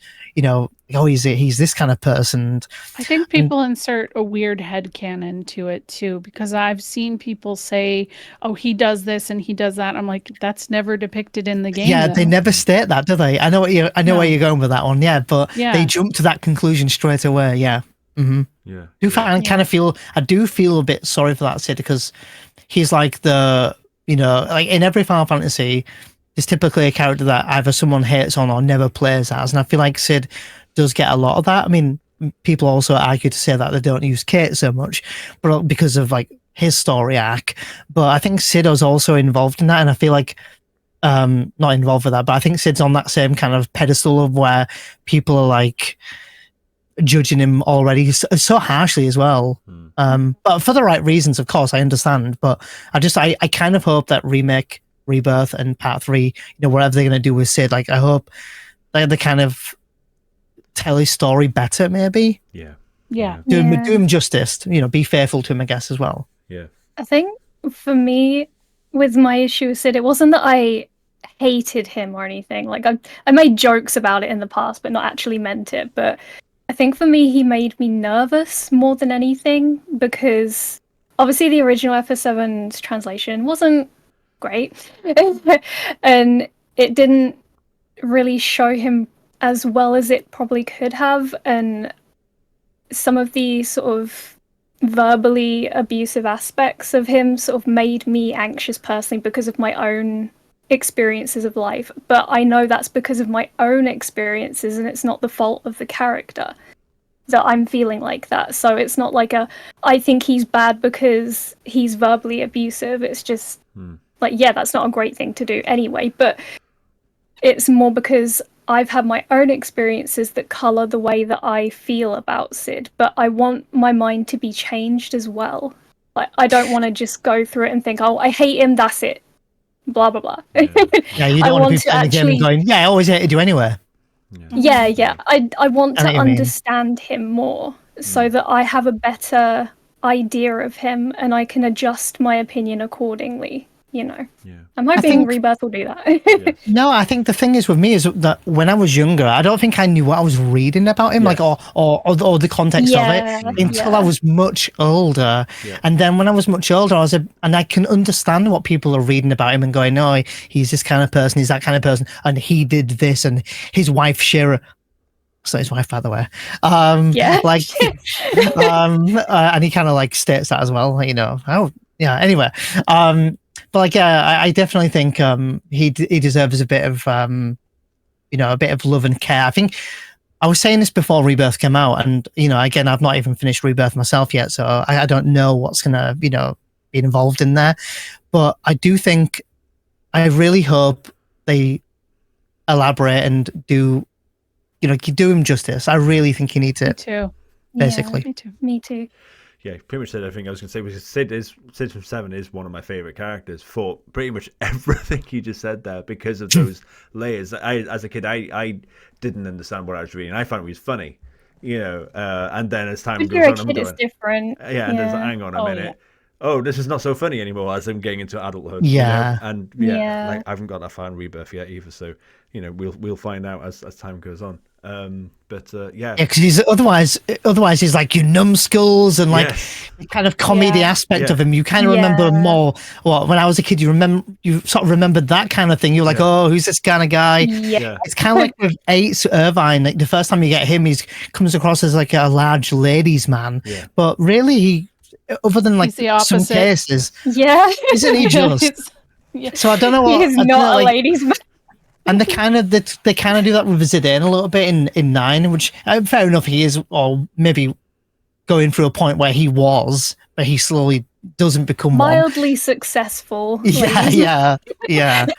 oh, he's this kind of person. I think people insert a weird headcanon to it too, because I've seen people say, oh, he does this and he does that. I'm like, that's never depicted in the game. Yeah, though. They never state that, do they? I know where you're going with that one. Yeah, but they jump to that conclusion straight away. Yeah. Mm-hmm. I do feel a bit sorry for that Sid, because he's like like in every Final Fantasy, there's typically a character that either someone hates on or never plays as, and I feel like Sid does get a lot of that. I mean, people also argue to say that they don't use Kate so much, but because of like his story arc. But I think Sid is also involved in that, and I feel like not involved with that, but I think Sid's on that same kind of pedestal of where people are like judging him already so harshly as well. But for the right reasons, of course, I understand. But I kind of hope that Remake, Rebirth, and Part 3, whatever they're going to do with Sid, like I hope they kind of tell his story better, maybe. Do him justice, be faithful to him, I guess, as well. I think for me, with my issue with Sid, it wasn't that I hated him or anything. Like I made jokes about it in the past, but not actually meant it. But I think for me, he made me nervous more than anything, because obviously the original FF7's translation wasn't great, and it didn't really show him as well as it probably could have, and some of the sort of verbally abusive aspects of him sort of made me anxious personally because of my own experiences of life. But I know that's because of my own experiences, and it's not the fault of the character that I'm feeling like that. So it's not like I think he's bad because he's verbally abusive. It's just like, yeah, that's not a great thing to do anyway, but it's more because I've had my own experiences that colour the way that I feel about Sid, but I want my mind to be changed as well. Like, I don't want to just go through it and think, oh, I hate him, that's it. Blah, blah, blah. Yeah, you don't want to be playing the game and going, yeah, I always hated you anyway. Yeah. I want to understand him more so that I have a better idea of him and I can adjust my opinion accordingly. Yeah. Yeah. I'm hoping think- Rebirth will do that. Yes. No, I think the thing is with me is that when I was younger, I don't think I knew what I was reading about him, Yes. like or the context of it until I was much older. Yeah. And then when I was much older, and I can understand what people are reading about him and going, no, he's this kind of person, he's that kind of person, and he did this, and his wife Shira. So his wife, by the way. Yeah. Like, and he kind of like states that as well, Oh, yeah. Anyway, but like, I definitely think he deserves a bit of a bit of love and care. I think I was saying this before Rebirth came out, and again, I've not even finished Rebirth myself yet, so I don't know what's gonna be involved in there. But I do think, I really hope they elaborate and do him justice. I really think he needs Me it. too. Basically. Me too. Me too. Yeah, pretty much said everything I was going to say. Because Sid from 7 is one of my favorite characters for pretty much everything you just said there, because of those layers. As a kid, I didn't understand what I was reading. I found it was funny, and then as time When goes you're a on, I'm kid, going, it's different. and there's hang on a Oh, minute. Oh, this is not so funny anymore as I'm getting into adulthood. Yeah. And Yeah. like I haven't got that far in Rebirth yet either. So we'll find out as time goes on. But yeah, because otherwise he's like your numbskulls and like Yes. the kind of comedy Yeah. aspect Yeah. of him. You kind of remember more. Well, when I was a kid, you sort of remembered that kind of thing. You're like, Yeah. oh, who's this kind of guy? Yeah. yeah, It's kind of like with Eight Irvine. Like the first time you get him, he comes across as like a large ladies' man. Yeah. But really, he, other than like He's the some opposite. cases, Yeah. isn't he just? Yeah. So I don't know what. He is I don't not know, a like, ladies' man. and they kind of do that with Zidane a little bit in 9, which fair enough, he is, or maybe going through a point where he was, but he slowly doesn't become one. Mildly successful. Yeah, ladies'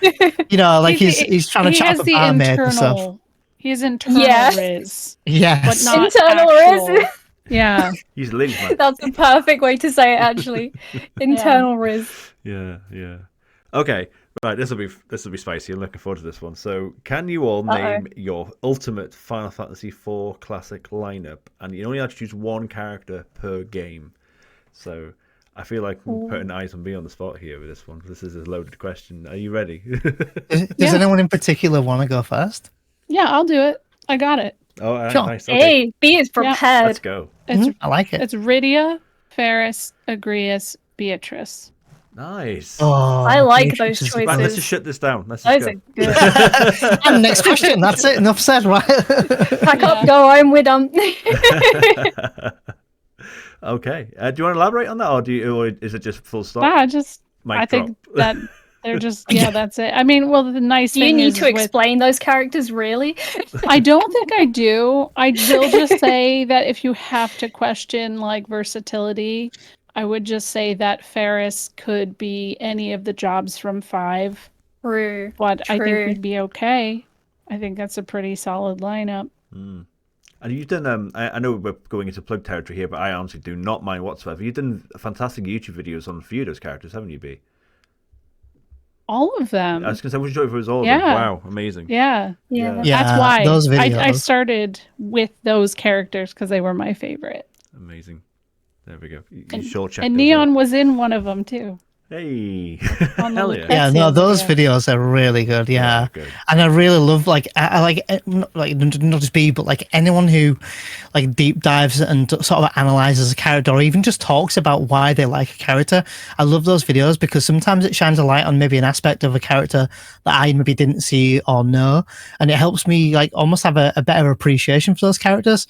yeah. Like he's trying to he chat has up a the barmaid and stuff. internal. He has internal Yeah. riz, Yes. but not Internal actual. riz. Yeah. he's a ladies' man. That's the perfect way to say it, actually. Internal riz. Yeah. Okay, right. This will be spicy. I'm looking forward to this one. So, can you all name your ultimate Final Fantasy IV classic lineup? And you only have to choose one character per game. So, I feel like I'm putting eyes on me on the spot here with this one. This is a loaded question. Are you ready? Does anyone in particular want to go first? Yeah, I'll do it. I got it. Oh, Sure. nice. Okay, Hey, B is prepared. let's go. It's I like it. it's Rydia, Ferris, Agrias, Beatrice. Nice. Oh, I like Beatrice those is- choices. Right, let's just shut this down. Let's Those just are go. good. And next question. That's it. Enough said, right? Pack up, go home, we're done. Okay. Do you want to elaborate on that, or is it just full stop? I Mic think drop. that they're just that's it. I mean, well, the nice Do thing you need is to explain those characters, really? I don't think I do. I will just say that if you have to question like versatility, I would just say that Ferris could be any of the jobs from 5, True. but I think True. we'd be okay. I think that's a pretty solid lineup. And you've done, I know we're going into plug territory here, but I honestly do not mind whatsoever. You've done fantastic YouTube videos on a few of those characters, haven't you, B? All of them. I was going to say, which it was all of them. Yeah. Wow, amazing. Yeah. Yeah, That's why those I videos. started with those characters because they were my favorite. Amazing. There we go. You sure checked And those Neon out. was in one of them too. Hey. On the Hell yeah. Yeah, no, Excellent those video. videos are really good. Yeah, Good. and I really love I like not just B, but like anyone who like deep dives and sort of analyzes a character, or even just talks about why they like a character. I love those videos because sometimes it shines a light on maybe an aspect of a character that I maybe didn't see or know, and it helps me like almost have a better appreciation for those characters.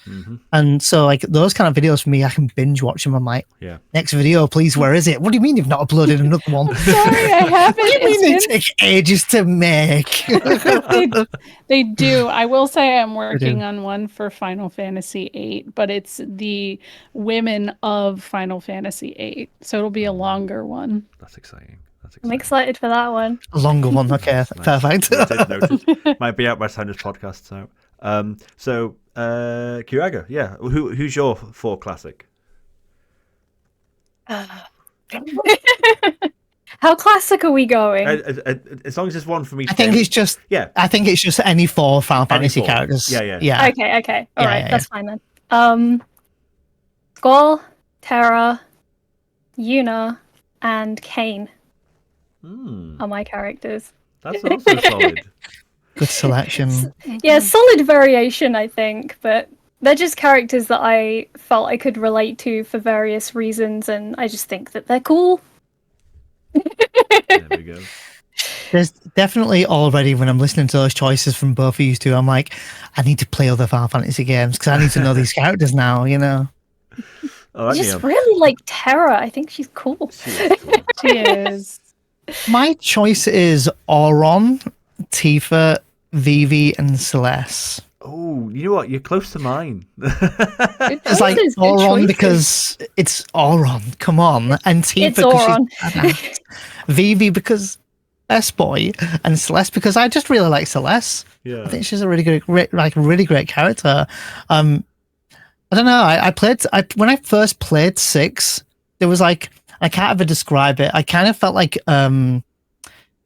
And so like those kind of videos for me, I can binge watch them. I'm like, Yeah. next video, please. Where is it? What do you mean you've not uploaded another one? Sorry, I haven't. What do you mean they It's take ages to make? they do. I will say I'm do. working on one for Final Fantasy VIII, but it's the women of Final Fantasy VIII, so it'll be a longer one. That's exciting. I'm excited for that one. A longer one, okay, perfect. Noted. Might be out by the time this podcast's out. So, Kiraga, yeah. Who's your 4 classic? How classic are we going? As long as it's one from each I think game. it's just Yeah. I think it's just any 4 Final Fantasy 4. characters. Yeah. Yeah. Okay. All Yeah, right, yeah, that's fine then. Skull, Terra, Yuna, and Kane. are my characters. That's also solid. Good selection. Yeah, solid variation, I think, but they're just characters that I felt I could relate to for various reasons, and I just think that they're cool. There we go. There's definitely already, when I'm listening to those choices from both of you two, I'm like, I need to play other Final Fantasy games because I need to know these characters now, you know? All I right, just Neil. really like Terra. I think she's cool. She is cool. She is. My choice is Auron, Tifa, Vivi, and Celeste. Oh, you know what? You're close to mine. It's like Choices, good Auron choices. because it's Auron, come on. And Tifa It's because Auron. she's badass. Vivi because best boy, and Celeste because I just really like Celeste. Yeah. I think she's a really great character. I don't know. I when I first played 6, there was like, I can't ever describe it. I kind of felt like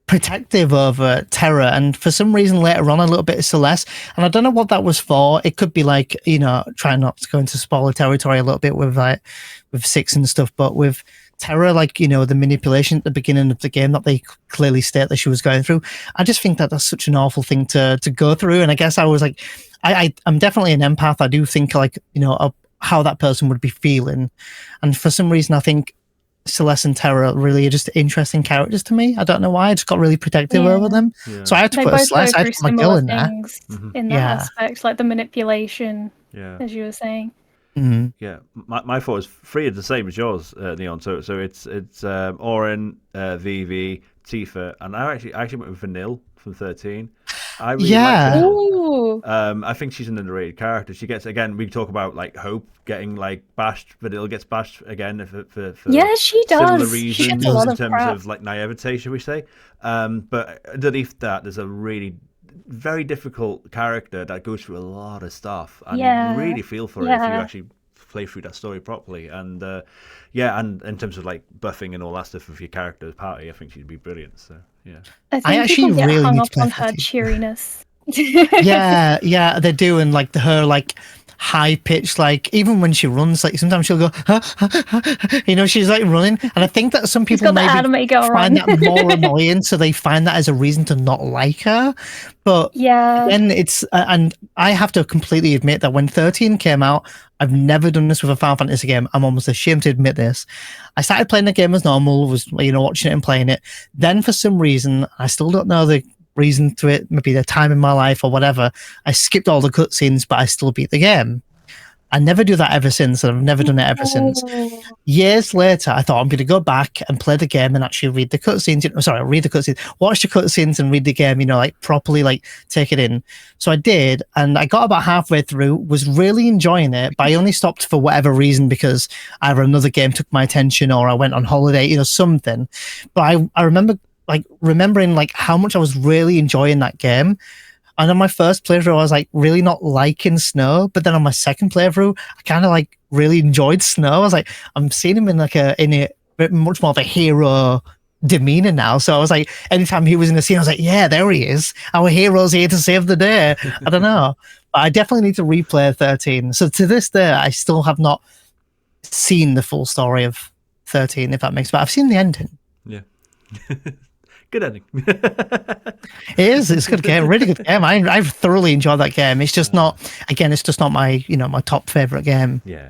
protective over Terra, and for some reason later on a little bit of Celeste, and I don't know what that was for. It could be like, you know, trying not to go into spoiler territory a little bit with 6 and stuff, but with Terra, like, you know, the manipulation at the beginning of the game that they clearly state that she was going through. I just think that that's such an awful thing to go through, and I guess I was like, I'm definitely an empath. I do think, like, you know, of how that person would be feeling, and for some reason I think Celeste and Terra really are just interesting characters to me. I don't know why. I just got really protective over them. Yeah. So I had to They put a both go Celeste. I had through to put my girl similar in there. things Mhm. in that Yeah. aspect, like the manipulation, Yeah. as you were saying. Mhm. Yeah, my thought is three are the same as yours, Neon. So it's Orin, Vivi, Tifa, and I actually went with Vanille from 13. I really Yeah. like Vanille. Ooh. I think she's an underrated character. She gets, again, we talk about like Hope getting like bashed. Vanille gets bashed again for Yeah, she similar does. She reasons gets a lot in of terms crap. of like naivete, should we say? But underneath that, there's a really very difficult character that goes through a lot of stuff, and Yeah, you really feel for it if you yeah. actually play through that story properly. And yeah, and in terms of like buffing and all that stuff with your character's party, I think she'd be brilliant. So yeah, I think actually people get really hung need up to play on her 13. cheeriness. Yeah, they do, and like her like high pitched, like even when she runs, like sometimes she'll go, you know, she's like running, and I think that some She's people got the maybe anime girl find run. that more annoying, so they find that as a reason to not like her. But Yeah. then it's and I have to completely admit that when 13 came out, I've never done this with a Final Fantasy game. I'm almost ashamed to admit this. I started playing the game as normal, was, you know, watching it and playing it. Then for some reason, I still don't know the reason to it, maybe the time in my life or whatever, I skipped all the cutscenes, but I still beat the game. I never do that ever since, and I've never done it ever since. Oh. Years later, I thought I'm going to go back and play the game and actually read the cutscenes. Sorry, read the cutscenes, watch the cutscenes and read the game, you know, like properly, like take it in. So I did, and I got about halfway through, was really enjoying it, but I only stopped for whatever reason because either another game took my attention or I went on holiday, you know, something. But I remember remembering like how much I was really enjoying that game. And on my first playthrough, I was like really not liking Snow, but then on my second playthrough, I kind of like really enjoyed Snow. I was like, I'm seeing him in a much more of a hero demeanor now. So I was like, anytime he was in the scene, I was like, yeah, there he is. Our hero's here to save the day. I don't know, but I definitely need to replay 13. So to this day, I still have not seen the full story of 13, if that makes sense. I've seen the ending. yeah. Good ending. It is. It's a good game. Really good game. I've thoroughly enjoyed that game. It's just not. Again, it's just not my my top favorite game. Yeah.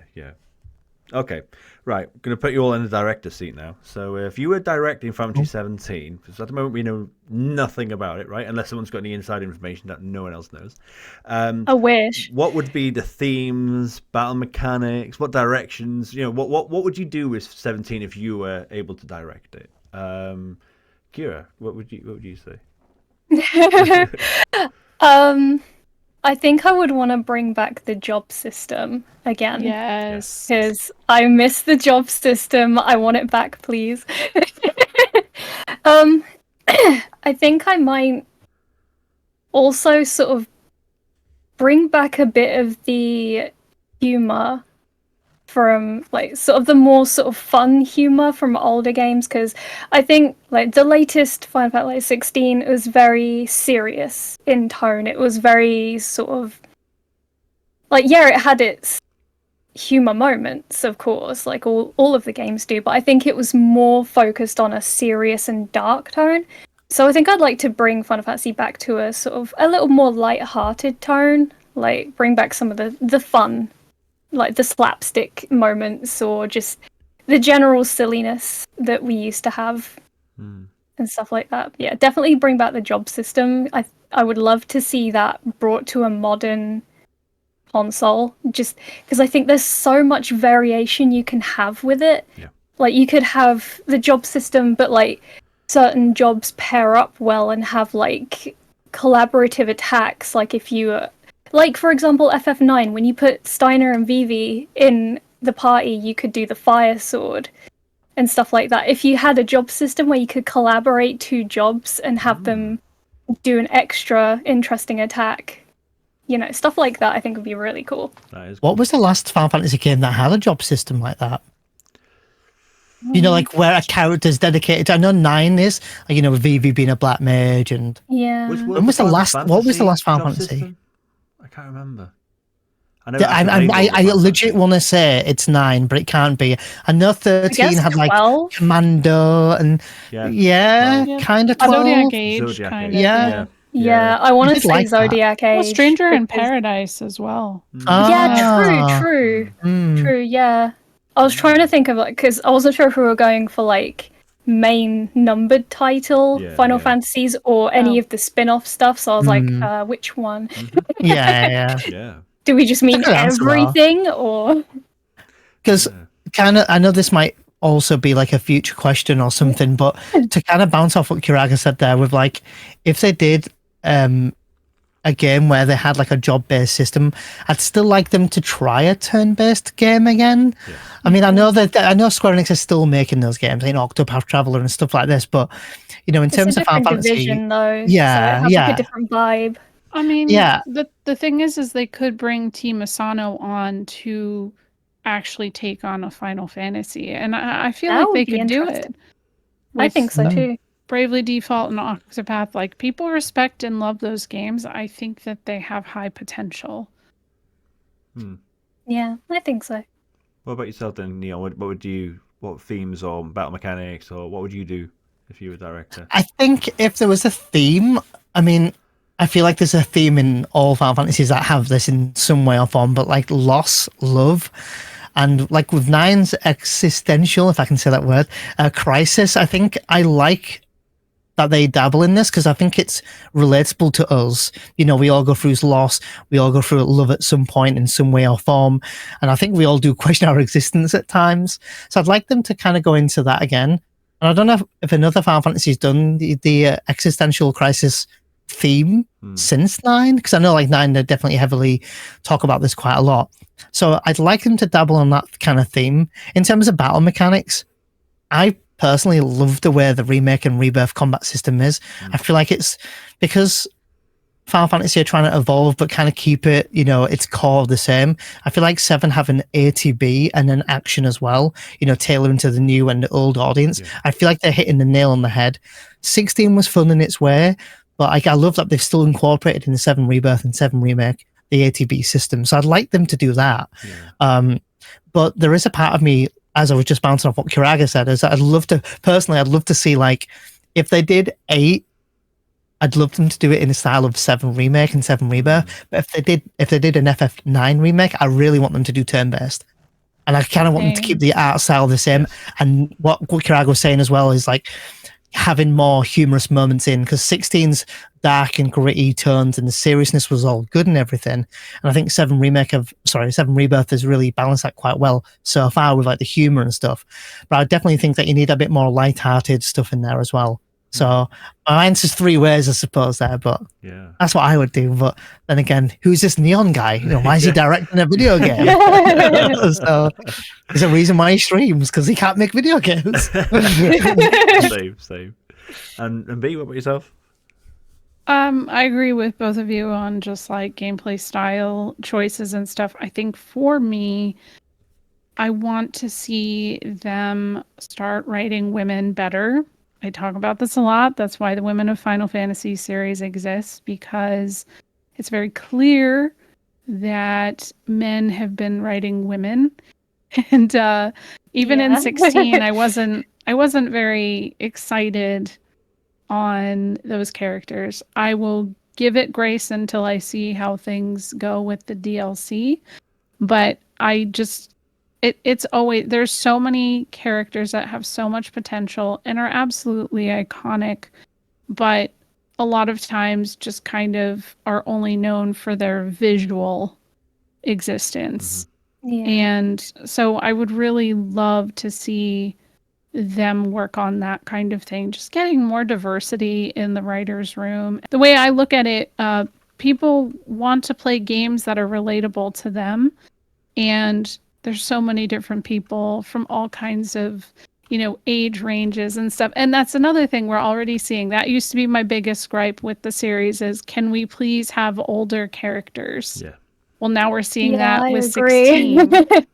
Okay, right. I'm going to put you all in the director's seat now. So if you were directing Final Fantasy 17, because at the moment we know nothing about it, right? Unless someone's got any inside information that no one else knows. I wish. What would be the themes, battle mechanics, what directions? You know, what would you do with 17 if you were able to direct it? Kira, what would you say? I think I would want to bring back the job system again. Yes. Because I miss the job system. I want it back, please. I think I might also sort of bring back a bit of the humor from like sort of the more sort of fun humor from older games, because I think like the latest Final Fantasy 16 was very serious in tone. It was very sort of like, yeah, it had its humor moments, of course, like all of the games do, but I think it was more focused on a serious and dark tone. So I think I'd like to bring Final Fantasy back to a sort of a little more light-hearted tone, like bring back some of the fun, like the slapstick moments, or just the general silliness that we used to have and stuff like that. Yeah, definitely bring back the job system. I would love to see that brought to a modern console, just because I think there's so much variation you can have with it. Yeah. Like you could have the job system, but like certain jobs pair up well and have like collaborative attacks. Like if you, like for example, FF9, when you put Steiner and Vivi in the party, you could do the fire sword and stuff like that. If you had a job system where you could collaborate two jobs and have them do an extra interesting attack, you know, stuff like that, I think would be really cool. That is What was the last Final Fantasy game that had a job system like that? You know, like where a character's dedicated to, I know 9 is, like, you know, with Vivi being a black mage and... Yeah. When was the last, what was the last Final job Fantasy? system? I can't remember. I legit want to say it's 9, but it can't be. I know 13 had like 12? Commando and Yeah. kind of 12. Zodiac Age, Zodiac kind Age, of. Yeah. Yeah, I want I to did say like that. Zodiac Age. Well, Stranger in because- Paradise as well. Yeah, true. Mm. True, yeah. I was trying to think of like, because I wasn't sure if we were going for like main numbered title Yeah, Final yeah. Fantasies or any of the spin-off stuff. So I was like, which one? Yeah. Yeah. Do we just mean That's a good answer, though. everything or? Because kind of, I know this might also be like a future question or something, but to kind of bounce off what Kiraga said there with like, if they did a game where they had like a job-based system, I'd still like them to try a turn-based game again. Yeah. I mean, I know Square Enix is still making those games, you know, Octopath Traveler and stuff like this, but you know, in terms of Final Fantasy, division, though. Yeah, so it has yeah. like a different vibe. I mean, Yeah. the thing is they could bring Team Asano on to actually take on a Final Fantasy, and I feel That like they would be could do it. interesting. I with think so too. Bravely Default and Octopath. Like, people respect and love those games. I think that they have high potential. Yeah, I think so. What about yourself then, Neil? What themes or battle mechanics, or what would you do if you were director? I think if there was a theme, I mean, I feel like there's a theme in all Final Fantasies that have this in some way or form, but like loss, love, and like with 9's existential, if I can say that word, crisis, I think I like that they dabble in this because I think it's relatable to us. You know, we all go through loss, we all go through love at some point in some way or form, and I think we all do question our existence at times. So I'd like them to kind of go into that again. And I don't know if another Final Fantasy's done the existential crisis theme since 9, because I know like 9 they definitely heavily talk about this quite a lot. So I'd like them to dabble on that kind of theme. In terms of battle mechanics, I personally love the way the remake and rebirth combat system is. I feel like it's because Final Fantasy are trying to evolve but kind of keep it, you know, its core the same. I feel like 7 have an ATB and an action as well, you know, tailoring to the new and the old audience. Yeah. I feel like they're hitting the nail on the head. 16 was fun in its way, but I love that they've still incorporated in the 7 rebirth and 7 remake the ATB system. So I'd like them to do that. Yeah. But there is a part of me, as I was just bouncing off what Kiraga said, is that I'd love to see, like, if they did 8, I'd love them to do it in the style of 7 remake and 7 rebirth. But if they did an FF9 remake, I really want them to do turn-based. And I kind of want them to keep the art style the same. And what Kiraga was saying as well is like having more humorous moments in, because 16's dark and gritty tones and the seriousness was all good and everything. And I think 7 Rebirth has really balanced that quite well so far with like the humor and stuff. But I definitely think that you need a bit more light-hearted stuff in there as well. So my answer's 3 ways, I suppose, there, but Yeah. that's what I would do. But then again, who's this Neon guy? You know, why is he directing a video game? So there's a reason why he streams, because he can't make video games. Same. And B, what about yourself? I agree with both of you on just like gameplay style choices and stuff. I think for me, I want to see them start writing women better. I talk about this a lot. That's why the Women of Final Fantasy series exists, because it's very clear that men have been writing women. And even in 16, I wasn't very excited on those characters. I will give it grace until I see how things go with the DLC. But I just, it's always, there's so many characters that have so much potential and are absolutely iconic, but a lot of times just kind of are only known for their visual existence. Yeah. And so I would really love to see them work on that kind of thing, just getting more diversity in the writer's room. The way I look at it, people want to play games that are relatable to them. And there's so many different people from all kinds of, age ranges and stuff. And that's another thing we're already seeing. That used to be my biggest gripe with the series is, can we please have older characters? Yeah. Well, now we're seeing that I with agree. 16.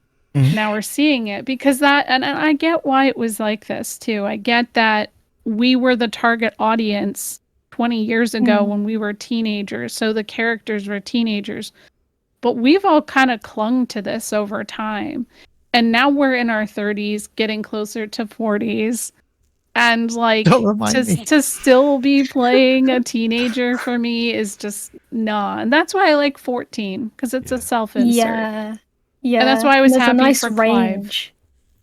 Now we're seeing it because and I get why it was like this too. I get that we were the target audience 20 years ago when we were teenagers. So the characters were teenagers. But we've all kind of clung to this over time. And now we're in our 30s, getting closer to 40s. And to still be playing a teenager for me is just nah. And that's why I like 14, because it's a self-insert. Yeah. And that's why I was There's happy a nice for range.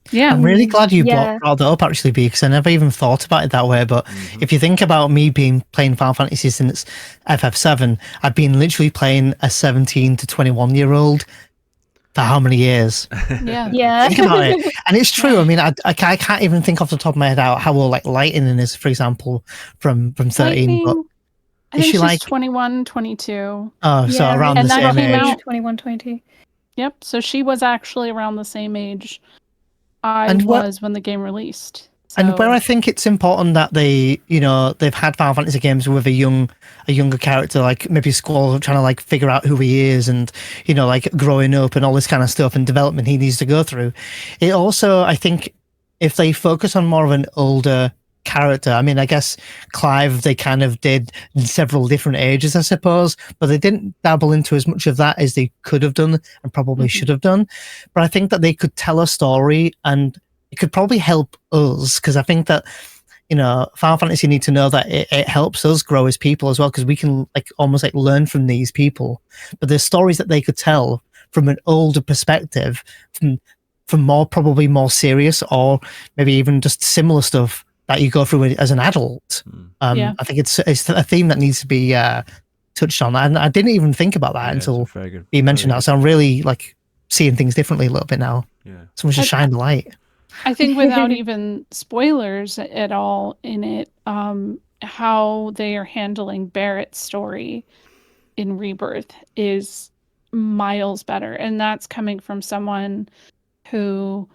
Clive. Yeah. I'm really glad you brought that up, actually, because I never even thought about it that way. But if you think about me playing Final Fantasy since FF7, I've been literally playing a 17 to 21-year-old for how many years? Yeah. Think about it. And it's true. I mean, I can't even think off the top of my head how old Lightning is, for example, from 13. But I think she's 21, 22. Oh, so around the same age. 21, 22. Yep. So she was actually around the same age I was when the game released. So. And where I think it's important that they've had Final Fantasy games with a younger character, like maybe Squall trying to figure out who he is and, growing up and all this kind of stuff and development he needs to go through. It also, I think, if they focus on more of an older character, I mean, I guess Clive, they kind of did several different ages, I suppose, but they didn't dabble into as much of that as they could have done and probably should have done. But I think that they could tell a story and it could probably help us, because I think that, Final Fantasy need to know that it helps us grow as people as well, because we can almost learn from these people. But there's stories that they could tell from an older perspective, from probably more serious or maybe even just similar stuff that you go through as an adult. I think it's a theme that needs to be touched on. And I didn't even think about that until you mentioned that. So I'm really seeing things differently a little bit now. Yeah. Someone should shine the light. I think without even spoilers at all in it, how they are handling Barrett's story in Rebirth is miles better. And that's coming from someone who,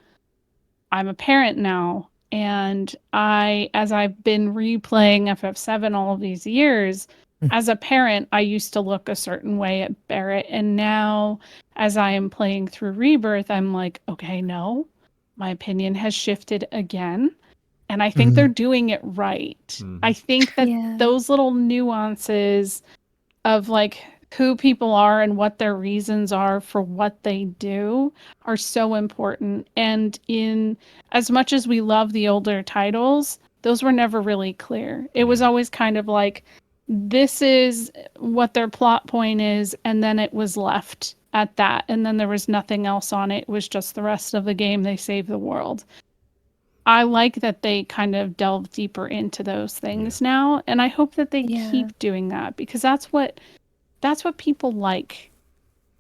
I'm a parent now, and as I've been replaying FF7 all of these years, as a parent, I used to look a certain way at Barrett. And now as I am playing through Rebirth, I'm like, okay, no, my opinion has shifted again. And I think they're doing it right. I think that those little nuances of who people are and what their reasons are for what they do are so important. And in as much as we love the older titles, those were never really clear. It was always kind of this is what their plot point is, and then it was left at that. And then there was nothing else on it. It was just the rest of the game. They saved the world. I like that they kind of delve deeper into those things now. And I hope that they keep doing that, because that's what people like.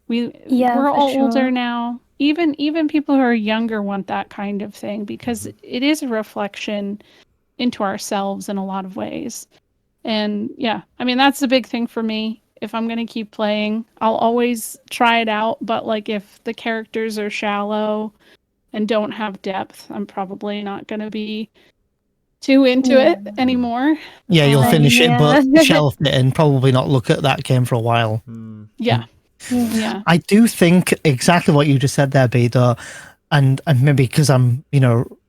We're all older now. Even people who are younger want that kind of thing, because it is a reflection into ourselves in a lot of ways. And I mean, that's the big thing for me. If I'm going to keep playing, I'll always try it out. But if the characters are shallow and don't have depth, I'm probably not going to be too into it anymore. Yeah, you'll finish it, but shelf it and probably not look at that game for a while. Yeah. I do think exactly what you just said there, B, though. and maybe because I'm,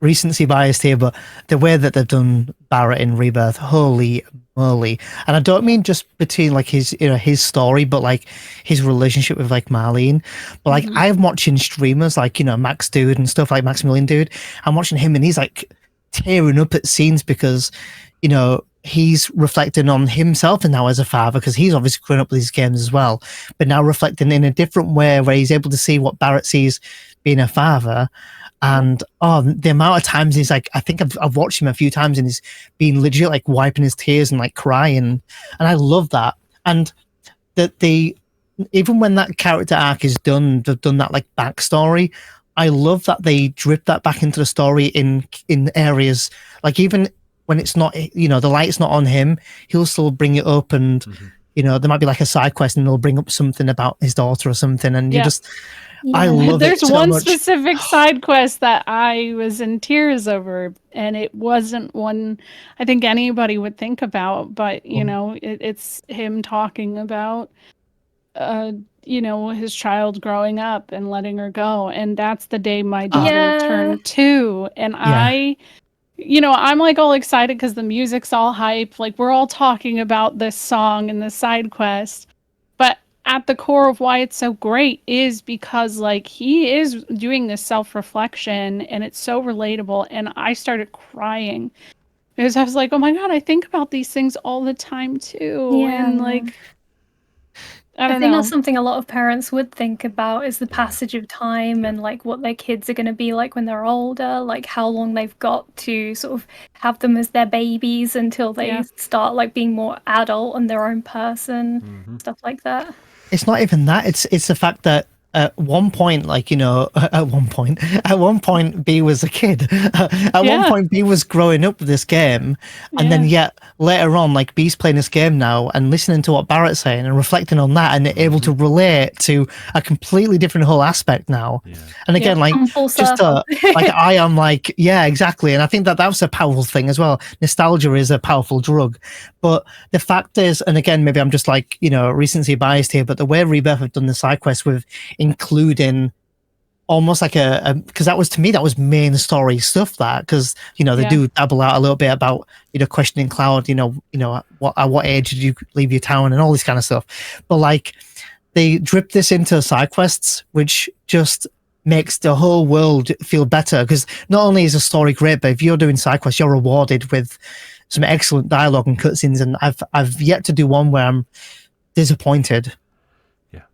recency biased here, but the way that they've done Barrett in Rebirth, holy moly. And I don't mean just between like his story, but like his relationship with like Marlene. But like I'm watching streamers like, Max Dude and stuff like Maximilian Dude. I'm watching him and he's like tearing up at scenes because, he's reflecting on himself and now as a father, because he's obviously grown up with these games as well, but now reflecting in a different way where he's able to see what Barrett sees being a father. And the amount of times he's like, I think I've watched him a few times and he's been legit like wiping his tears and like crying, and I love that. And that even when that character arc is done, they've done that like backstory. I love that they drip that back into the story in areas like, even when it's not, the light's not on him, he'll still bring it up, and there might be like a side quest and they'll bring up something about his daughter or something, and you just. I love There's it so one much. specific side quest that I was in tears over, and it wasn't one I think anybody would think about, but it's him talking about his child growing up and letting her go, and that's the day my daughter turned 2, and I'm like all excited because the music's all hype, like we're all talking about this song and this side quest, but at the core of why it's so great is because like he is doing this self-reflection and it's so relatable, and I started crying because I was like, oh my god, I think about these things all the time too. And like I think that's something a lot of parents would think about, is the passage of time and like what their kids are going to be like when they're older, like how long they've got to sort of have them as their babies until they start like being more adult and their own person, stuff like that. It's not even that. It's the fact that at one point, like, at one point, B was a kid. At one point, B was growing up with this game. And then yet later on, like, B's playing this game now and listening to what Barrett's saying and reflecting on that and able to relate to a completely different whole aspect now. Yeah. And again, like, just like, I am like, yeah, exactly. And I think that was a powerful thing as well. Nostalgia is a powerful drug. But the fact is, and again, maybe I'm just like, recency biased here, but the way Rebirth have done the side quest with including almost like because that was main story stuff, that because they do dabble out a little bit about questioning Cloud, what at what age did you leave your town and all this kind of stuff, but like they drip this into side quests, which just makes the whole world feel better, because not only is the story great, but if you're doing side quests, you're rewarded with some excellent dialogue and cutscenes, and I've yet to do one where I'm disappointed.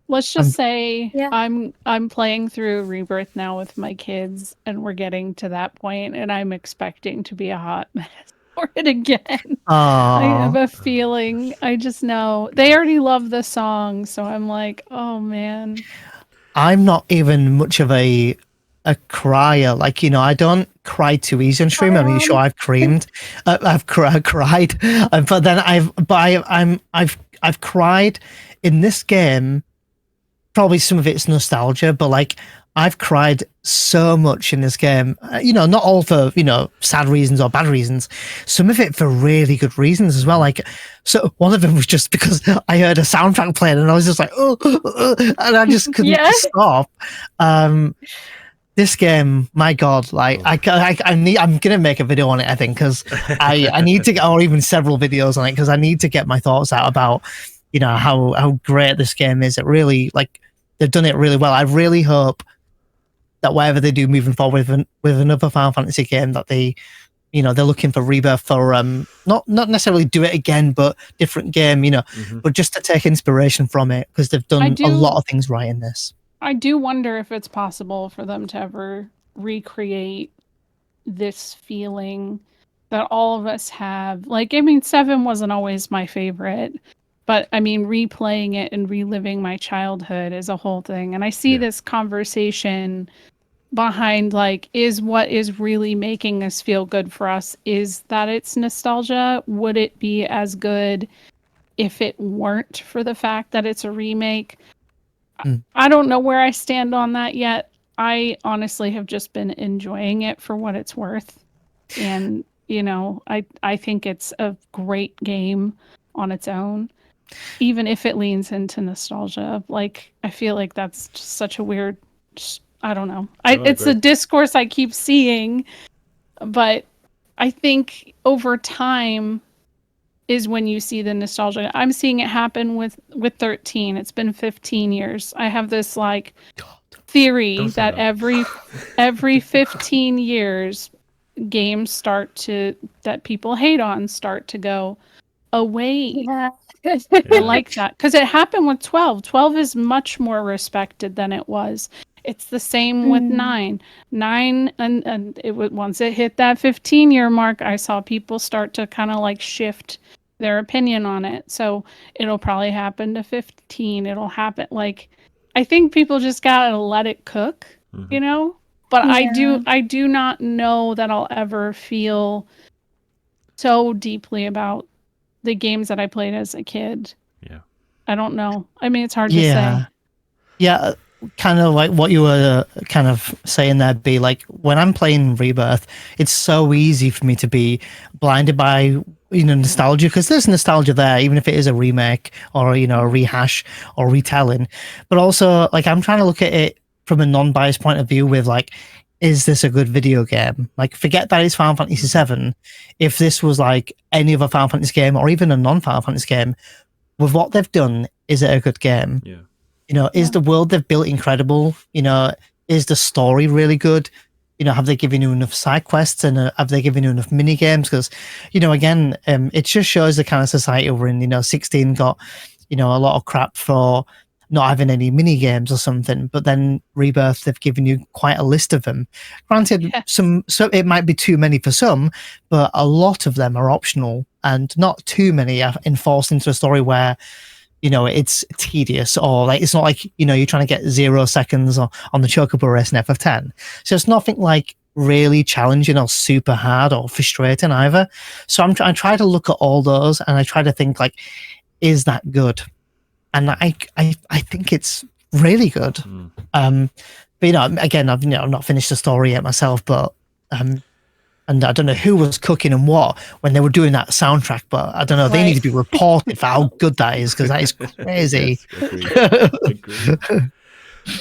Let's just say I'm playing through Rebirth now with my kids, and we're getting to that point, and I'm expecting to be a hot mess for it again. I have a feeling. I just know they already love the song, so I'm like, oh man. I'm not even much of a crier. Like, I don't cry too easy on stream. I'm sure I've creamed. I've cried, but then I've cried in this game. Probably some of it's nostalgia, but like I've cried so much in this game, not all for, sad reasons or bad reasons. Some of it for really good reasons as well. Like, so one of them was just because I heard a soundtrack playing and I was just like, and I just couldn't stop. This game, my God, like I'm going to make a video on it, I think, because I need to, or even several videos on it, because I need to get my thoughts out about, how great this game is. It really, like, they've done it really well. I really hope that whatever they do moving forward with another Final Fantasy game, that they, they're looking for Rebirth for not necessarily do it again, but different game, but just to take inspiration from it, because they've done a lot of things right in this. I do wonder if it's possible for them to ever recreate this feeling that all of us have. Like, I mean, 7 wasn't always my favorite, but I mean, replaying it and reliving my childhood is a whole thing. And I see this conversation behind, like, is what is really making us feel good for us, is that it's nostalgia? Would it be as good if it weren't for the fact that it's a remake? I don't know where I stand on that yet. I honestly have just been enjoying it for what it's worth. And, I think it's a great game on its own, even if it leans into nostalgia. Like, I feel like that's just such a weird, I don't know. It's a Great. discourse I keep seeing, but I think over time is when you see the nostalgia. I'm seeing it happen with 13. It's been 15 years. I have this like theory Don't say that every 15 years games that people hate on start to go away. Yeah. I like that because it happened with 12. 12 is much more respected than it was. It's the same with 9. 9 and it was once it hit that 15-year mark, I saw people start to kind of like shift their opinion on it. So it'll probably happen to 15. It'll happen like I think people just gotta let it cook, you know? But Yeah. I do not know that I'll ever feel so deeply about the games that I played as a kid. Yeah. I don't know. I mean, it's hard to say. Yeah, kind of like what you were kind of saying there, be like when I'm playing Rebirth, it's so easy for me to be blinded by nostalgia, because there's nostalgia there, even if it is a remake or a rehash or retelling. But also, like, I'm trying to look at it from a non-biased point of view with like, is this a good video game? Like, forget that it's Final Fantasy VII. If this was like any other Final Fantasy game or even a non-Final Fantasy game, with what they've done, is it a good game? Yeah. Is the world they've built incredible? Is the story really good? Have they given you enough side quests, and have they given you enough mini games? Because, again, it just shows the kind of society we're in. 16 got, a lot of crap for not having any mini games or something, but then Rebirth, they've given you quite a list of them. Granted, so it might be too many for some, but a lot of them are optional, and not too many are enforced into a story where it's tedious, or like it's not like you're trying to get 0 seconds on the Chocobo race in FF10. So it's nothing like really challenging or super hard or frustrating either. So I try to look at all those, and I try to think like, is that good? And I think it's really good. But again, I've not finished the story yet myself, but and I don't know who was cooking and what when they were doing that soundtrack, but I don't know. They need to be reported for how good that is, because that is crazy. Yes, agreed.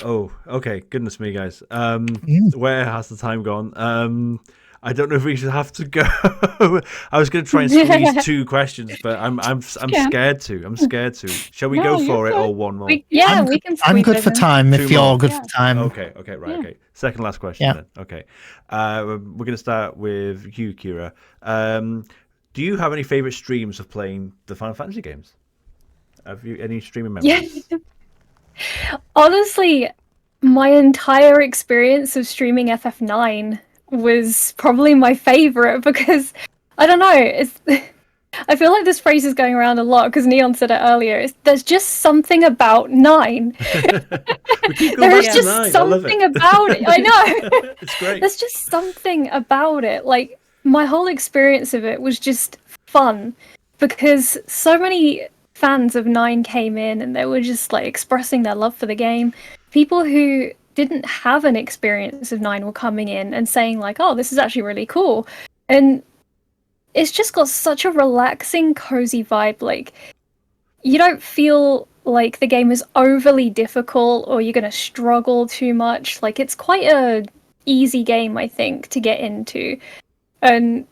Oh, okay. Goodness me, guys. Where has the time gone? I don't know if we should have to go. I was going to try and squeeze 2 questions, but I'm scared to. I'm scared to. Shall we go for it, or one more? We can. I'm good for time if you're good for time. Okay, right, okay. Second last question then. Okay. We're going to start with you, Kira. Do you have any favorite streams of playing the Final Fantasy games? Have you any streaming memories? Yeah. Honestly, my entire experience of streaming FF9 was probably my favorite, because I don't know, I feel like this phrase is going around a lot because Neon said it earlier. There's just something about 9. There's just something about it. I know. It's great. There's just something about it. Like, my whole experience of it was just fun, because so many fans of 9 came in and they were just like expressing their love for the game. People who didn't have an experience of 9 were coming in and saying like, oh, this is actually really cool. And it's just got such a relaxing, cozy vibe. Like, you don't feel like the game is overly difficult or you're going to struggle too much. Like, it's quite a easy game, I think, to get into. And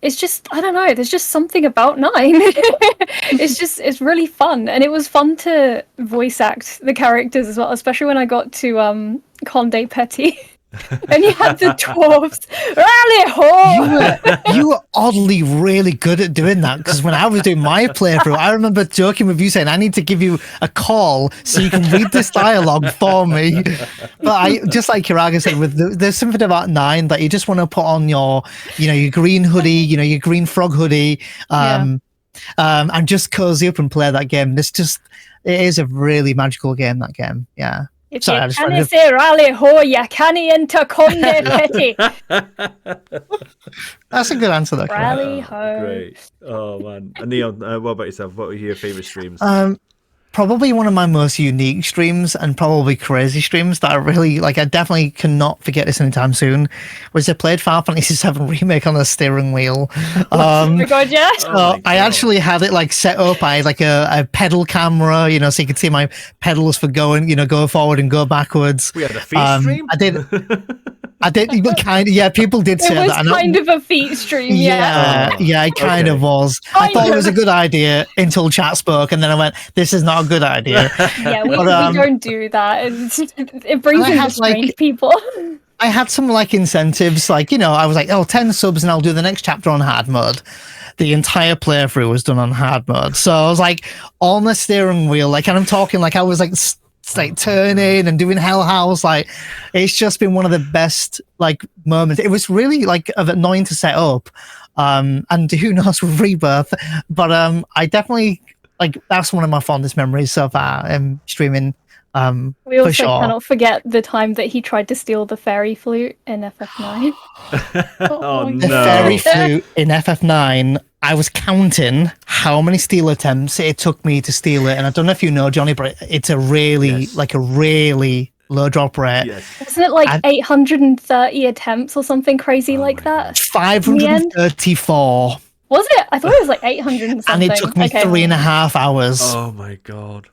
it's just, I don't know, there's just something about 9. It's really fun. And it was fun to voice act the characters as well, especially when I got to Conde Petty. And you had the dwarves. Rally ho! You were oddly really good at doing that, because when I was doing my playthrough, I remember joking with you saying, I need to give you a call so you can read this dialogue for me. But I, just like Kiraga said, there's something about 9 that you just want to put on your green hoodie, your green frog hoodie, and just cozy up and play that game. It is a really magical game, that game. Yeah. If you can't say rally ho, you can't enter Conde Petty. That's a good answer, though. Rally ho. Great. Oh man. And Neon, what about yourself? What were your favorite streams? probably one of my most unique streams and probably crazy streams that I really like. I definitely cannot forget this anytime soon. Was I played Final Fantasy VII Remake on a steering wheel. Oh my god, yeah. So I actually had it like set up. I had like a pedal camera, you know, so you could see my pedals for going, you know, go forward and go backwards. We had a feed stream. I did kind of, yeah. People did say It was that. kind of a feat stream, yeah. Yeah, it kind of was. I thought it was a good idea until chat spoke, and then I went, "This is not a good idea." Yeah, we don't do that. It brings in strange people. I had some like incentives, like, you know, I was like, 10 subs and I'll do the next chapter on hard mode. The entire playthrough was done on hard mode, so I was like on the steering wheel, like, and I'm talking like I was like turning and doing Hell House. Like, it's just been one of the best like moments. It was really like annoying to set up, and who knows with Rebirth, but I definitely like that's one of my fondest memories so far. Streaming. We also for sure. cannot forget the time that he tried to steal the fairy flute in FF9. Oh The no! fairy flute in FF9. I was counting how many steal attempts it took me to steal it, and I don't know if you know, Johnny, but it's a really really low drop rate. Yes. Wasn't it like 830 attempts or something crazy like that? 534. Was it? I thought it was like 800 and something. And it took me 3.5 hours. Oh my god!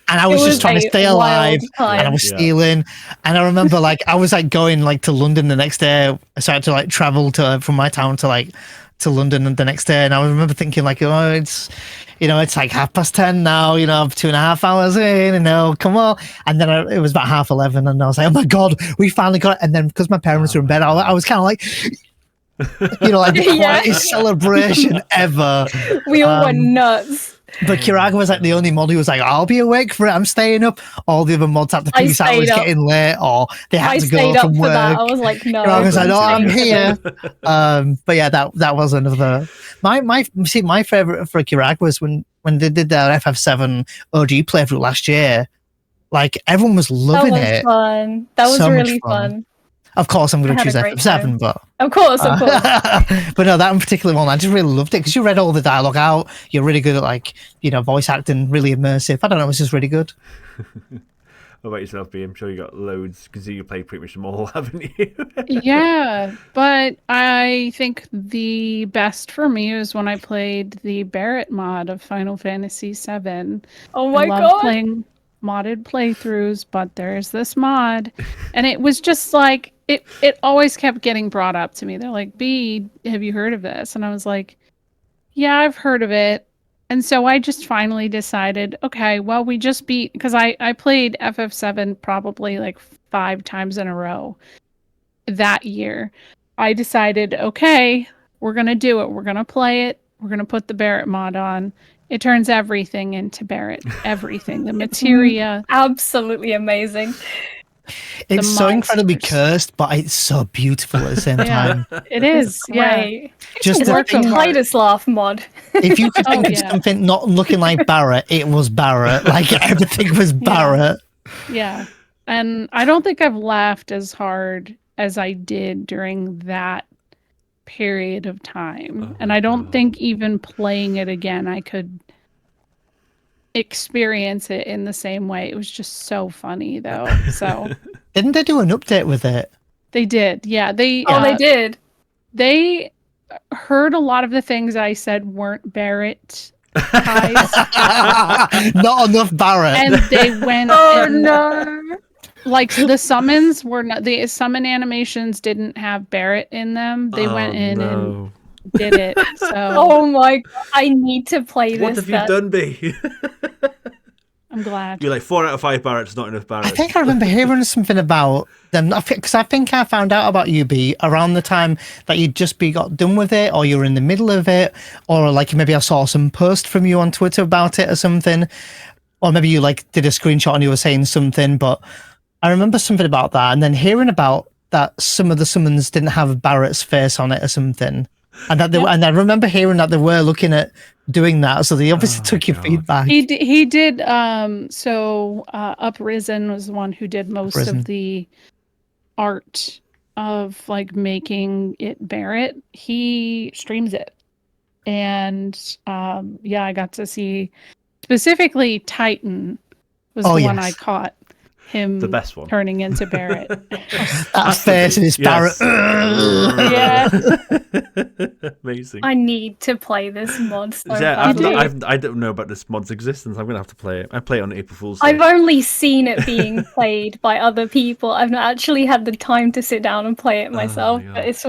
And I was just trying to stay alive, and I was stealing. And I remember, like, I was like going like to London the next day. I started to like travel from my town to London the next day, and I remember thinking like, oh, it's, you know, it's like 10:30 now. You know, I'm 2.5 hours in, and now come on. And then it was about 11:30, and I was like, oh my god, we finally got it. And then because my parents were in bed, I was kind of like, you know, like the quietest celebration ever. We all went nuts. But Kiraga was like the only mod who was like, I'll be awake for it, I'm staying up. All the other mods had to peace out, it was getting late, or they had to go from work. That. I was like, no. Kiraga was like, no, I'm here. But yeah, that was another. My favorite for Kiraga was when they did their FF7 OG playthrough last year. Like, everyone was loving it. That was fun. That was so really fun. Of course, I'm going to choose FF7, but of course. But no, that in particular one, I just really loved it because you read all the dialogue out. You're really good at, like, you know, voice acting, really immersive. I don't know, it was just really good. What about yourself, B? I'm sure you got loads because you played pretty much them all, haven't you? Yeah, but I think the best for me was when I played the Barrett mod of Final Fantasy VII. Oh my god! I love playing modded playthroughs, but there's this mod, and it was just like it always kept getting brought up to me. They're like, B, have you heard of this? And I was like, yeah, I've heard of it. And so I just finally decided, okay, well, we just beat, because I played FF7 probably like 5 times in a row that year. I decided, okay, we're going to do it. We're going to play it. We're going to put the Barrett mod on. It turns everything into Barrett. Everything. The materia. Absolutely amazing. It's so incredibly cursed, but it's so beautiful at the same time. It is. Yeah. Just it's like the Titus Laugh mod. If you could think of something not looking like Barrett, it was Barrett. Like, everything was Barrett. Yeah. And I don't think I've laughed as hard as I did during that period of time. And I don't think even playing it again I could experience it in the same way. It was just so funny though. So didn't they do an update with it? They did. Yeah, they did. They heard a lot of the things I said weren't Barrett ties. Not enough Barrett. And they went no. Like, the summons were not, the summon animations didn't have Barrett in them. They went in and did it. So oh my god, I need to play this. What have you done, B? I'm glad. You're like 4 out of 5 Barrett's not enough Barrett. I think I remember hearing something about them, because I think I found out about you, B, around the time that you'd just got done with it, or you were in the middle of it, or like maybe I saw some post from you on Twitter about it or something, or maybe you like did a screenshot and you were saying something, but I remember something about that, and then hearing about that some of the summons didn't have Barrett's face on it or something, and that and I remember hearing that they were looking at doing that, so they obviously took your feedback. He did. Uprisen was the one who did most of the art of like making it Barrett. He streams it, and I got to see specifically Titan was Oh, the one I yes. caught him The best one. turning into Barrett. That face in his Yes. Barrett. Yeah. Amazing. I need to play this mod so Yeah, badly. I don't know about this mod's existence. I'm gonna have to play it. I play it on April Fool's Day. I've only seen it being played by other people. I've not actually had the time to sit down and play it myself. my God. But it's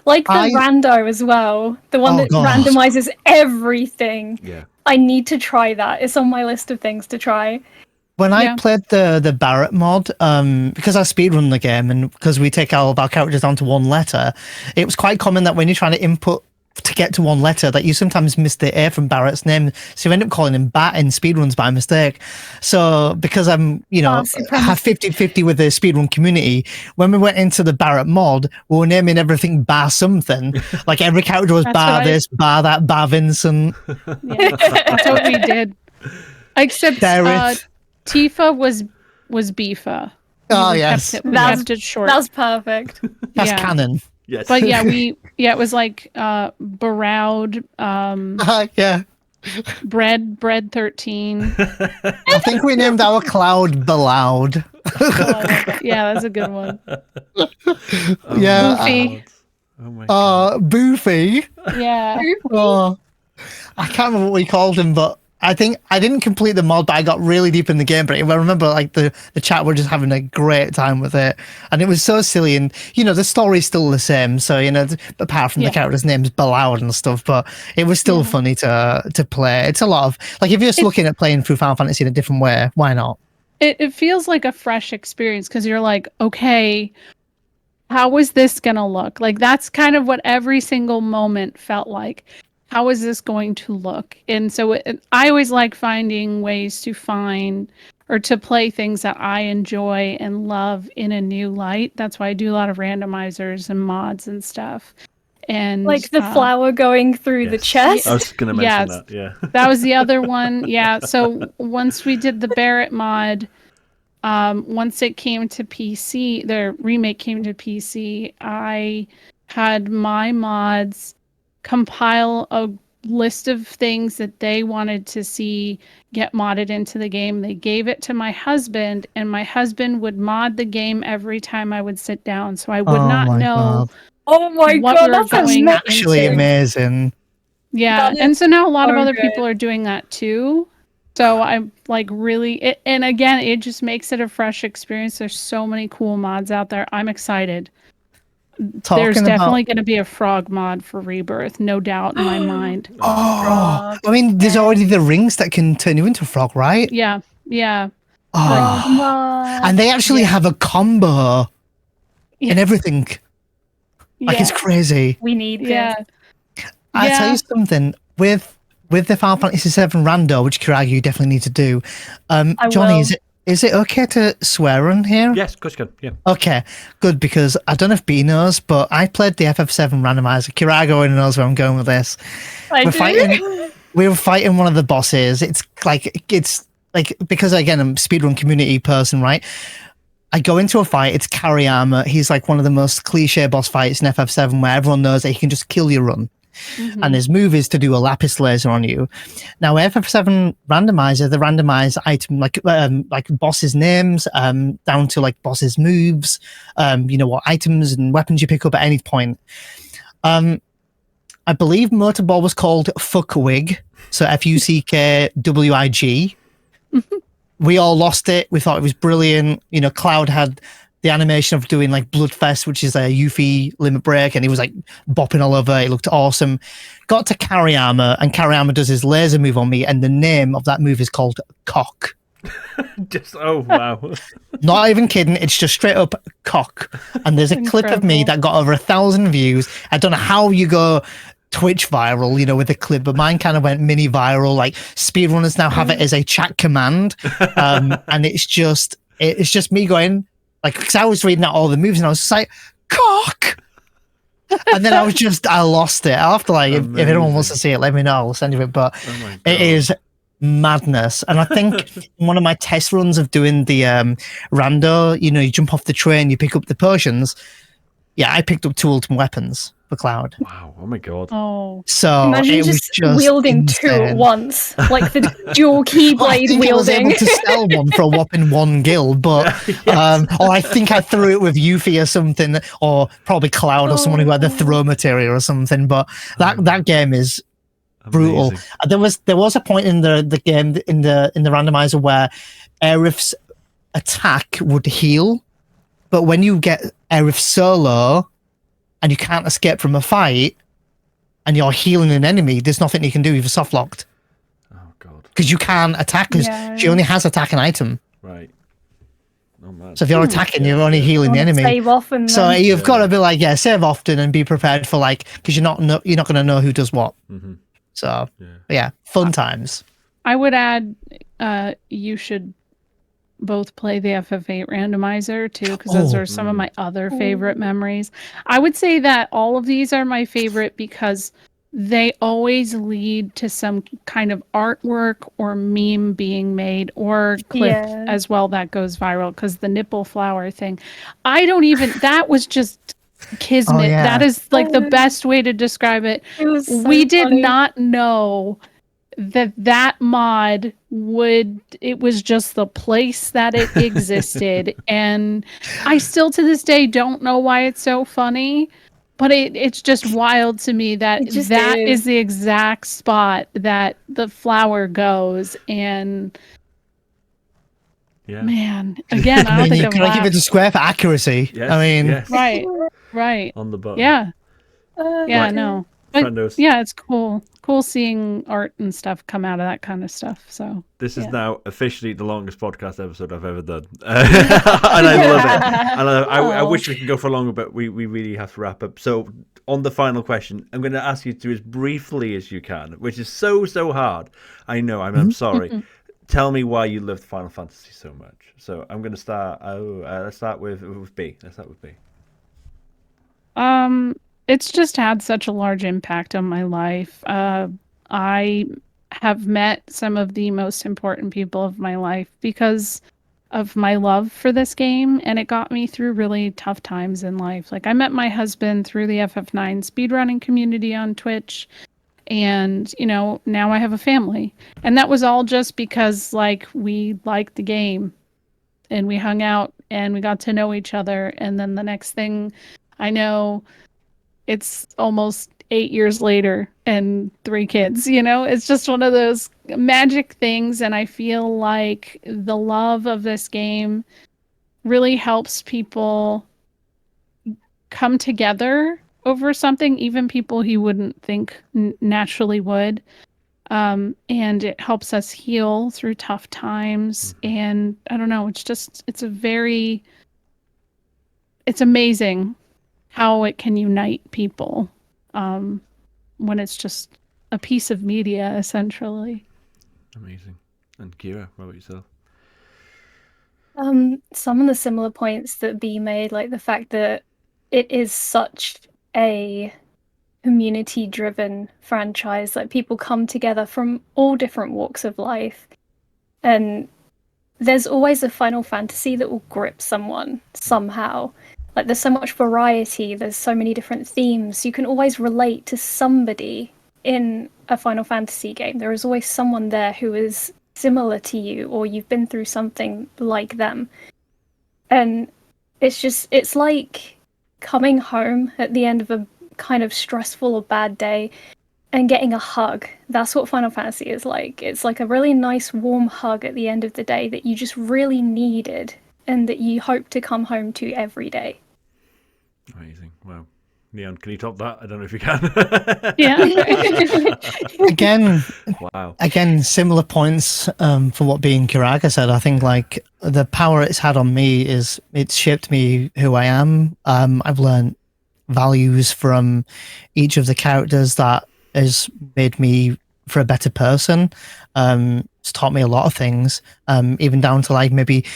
like the I- rando as well, the one Oh, that God. randomizes everything. Yeah. I need to try that. It's on my list of things to try. When I Yeah. played the Barrett mod, because I speedrun the game and because we take all of our characters down to one letter, it was quite common that when you're trying to input to get to one letter, that you sometimes miss the A from Barrett's name, so you end up calling him Bat in speedruns by mistake. So because I'm, have 50-50 with the speedrun community, when we went into the Barrett mod, we were naming everything Bar something. Like every character was That's Bar what I- this, Bar that, Bar Vincent. Yeah, that's what we did. Except Dareth. Tifa was Beefa. Oh, We yes. kept it, we That's- kept it short. That's perfect. That's yeah. canon. Yes. But yeah, it was like Baroud, Yeah. Bread 13. I think we named our cloud Beloud. Yeah, that's a good one. Yeah. Goofy. Oh my god. Boofy. Yeah. Oh, I can't remember what we called him, but I think I didn't complete the mod, but I got really deep in the game. But I remember like the chat were just having a great time with it, and it was so silly. And the story's still the same, so apart from the character's names Beloud and stuff, but it was still funny to play. It's a lot of like if you're just looking at playing through Final Fantasy in a different way, why not? It feels like a fresh experience because you're like, okay, how is this gonna look? Like that's kind of what every single moment felt like. How is this going to look? And so I always like finding ways to find or to play things that I enjoy and love in a new light. That's why I do a lot of randomizers and mods and stuff. And Like the flower going through the Yes. chest. I was going to mention Yes. that. Yeah. that was the other one. Yeah. So once we did the Barrett mod, once it came to PC, the remake came to PC, I had my mods compile a list of things that they wanted to see get modded into the game. They gave it to my husband, and my husband would mod the game every time I would sit down. So I would not my know. God. Oh my what god, we're that's going Actually amazing. amazing. Yeah, That and so now a lot of so other good. people are doing that too. So I'm like really, and again, it just makes it a fresh experience. There's so many cool mods out there. I'm excited. There's Talking definitely about going to be a frog mod for Rebirth, no doubt in my mind. I mean, there's already the rings that can turn you into a frog, right? Yeah, yeah. Oh, and they actually have a combo Yeah. and everything. Like it's crazy. We need this. Yeah. I tell Yeah. you something with the Final Fantasy VII Rando, which Kiragi you definitely need to do. Johnny, will. is it okay to swear on here? Yes, of course you can. Yeah. Okay, good, because I don't know if B knows, but I played the FF7 randomizer. Kirago already knows where I'm going with this. I We're do. fighting. We were fighting one of the bosses. It's like because again I'm a speedrun community person, right? I go into a fight. It's Kariyama. He's like one of the most cliche boss fights in FF7, where everyone knows that he can just kill your run. And his move is to do a lapis laser on you. Now, FF7 randomizer, the randomize item like bosses' names, down to like bosses' moves, what items and weapons you pick up at any point. I believe Motorball was called Fuckwig, so FUCKWIG. We all lost it. We thought it was brilliant. Cloud had the animation of doing like Bloodfest, which is a Yuffie limit break, and he was like bopping all over. It looked awesome. Got to Kariyama, and Kariyama does his laser move on me, and the name of that move is called Cock. Just wow. Not even kidding. It's just straight up Cock. And there's a clip of me that got over 1,000 views. I don't know how you go Twitch viral, with a clip, but mine kind of went mini viral. Like speedrunners now have it as a chat command, and it's just me going. Like, because I was reading out all the moves and I was just like, cock! And then I lost it. I'll have to, like, if anyone wants to see it, let me know. I'll send you it. But it is madness. And I think in one of my test runs of doing the rando, you jump off the train, you pick up the potions. Yeah, I picked up 2 ultimate weapons. for Cloud. Wow. Oh my god. Oh, So Imagine it was just wielding two at insane. once, like the dual Well, I keyblade think I was wielding. able to sell one for a whopping 1 guild, but Yes. or I think I threw it with Yuffie or something, or probably Cloud or someone who had the throw material or something. But that game is brutal. Amazing. There was a point in the game in the randomizer where Aerith's attack would heal, but when you get Aerith solo and you can't escape from a fight and you're healing an enemy, there's nothing you can do. You're soft locked Oh god. because you can't attack because she only has attack and item. Right. Oh man. So if you're attacking, you're only healing the enemy. Save off and So then... you've got to be like, save often and be prepared for because you're not going to know who does what. Mm-hmm. So yeah, fun times. I would add, you should both play the FF8 randomizer too, because those are some of my other favorite memories. I would say that all of these are my favorite because they always lead to some kind of artwork or meme being made or clip as well that goes viral, because the nipple flower thing, that was just kismet. Oh, yeah. That is like the best way to describe it. It was so We did funny. not know that mod it was just the place that it existed. And I still to this day don't know why it's so funny, but it's just wild to me that that is the exact spot that the flower goes. And man, again, I don't think Can I give it a square for accuracy? Yes, I mean, yes. right On the button. yeah Right. no, but Friendos. yeah, it's cool seeing art and stuff come out of that kind of stuff. So This is now officially the longest podcast episode I've ever done. And I love it. And I wish we could go for longer, but we really have to wrap up. So on the final question, I'm going to ask you to do as briefly as you can, which is so hard. I know, I'm sorry. Tell me why you loved Final Fantasy so much. So I'm going to start, let's start with B. Let's start with B. It's just had such a large impact on my life. I have met some of the most important people of my life because of my love for this game, and it got me through really tough times in life. Like, I met my husband through the FF9 speedrunning community on Twitch, and, now I have a family. And that was all just because, we liked the game, and we hung out, and we got to know each other, and then the next thing I know, it's almost 8 years later and 3 kids, It's just one of those magic things, and I feel like the love of this game really helps people come together over something, even people you wouldn't think naturally would. And it helps us heal through tough times. And I don't know, it's amazing how it can unite people when it's just a piece of media, essentially. Amazing. And Kira, what about yourself? Some of the similar points that B made, like the fact that it is such a community-driven franchise, like people come together from all different walks of life, and there's always a Final Fantasy that will grip someone somehow. Like, there's so much variety, there's so many different themes. You can always relate to somebody in a Final Fantasy game. There is always someone there who is similar to you, or you've been through something like them. And it's like coming home at the end of a kind of stressful or bad day and getting a hug. That's what Final Fantasy is like. It's like a really nice, warm hug at the end of the day that you just really needed and that you hope to come home to every day. Amazing. Wow. Neon, can you top that? I don't know if you can. Yeah. Again, similar points for what being Kiraga said. I think like the power it's had on me is it's shaped me who I am. I've learned values from each of the characters that has made me for a better person. It's taught me a lot of things, even down to like maybe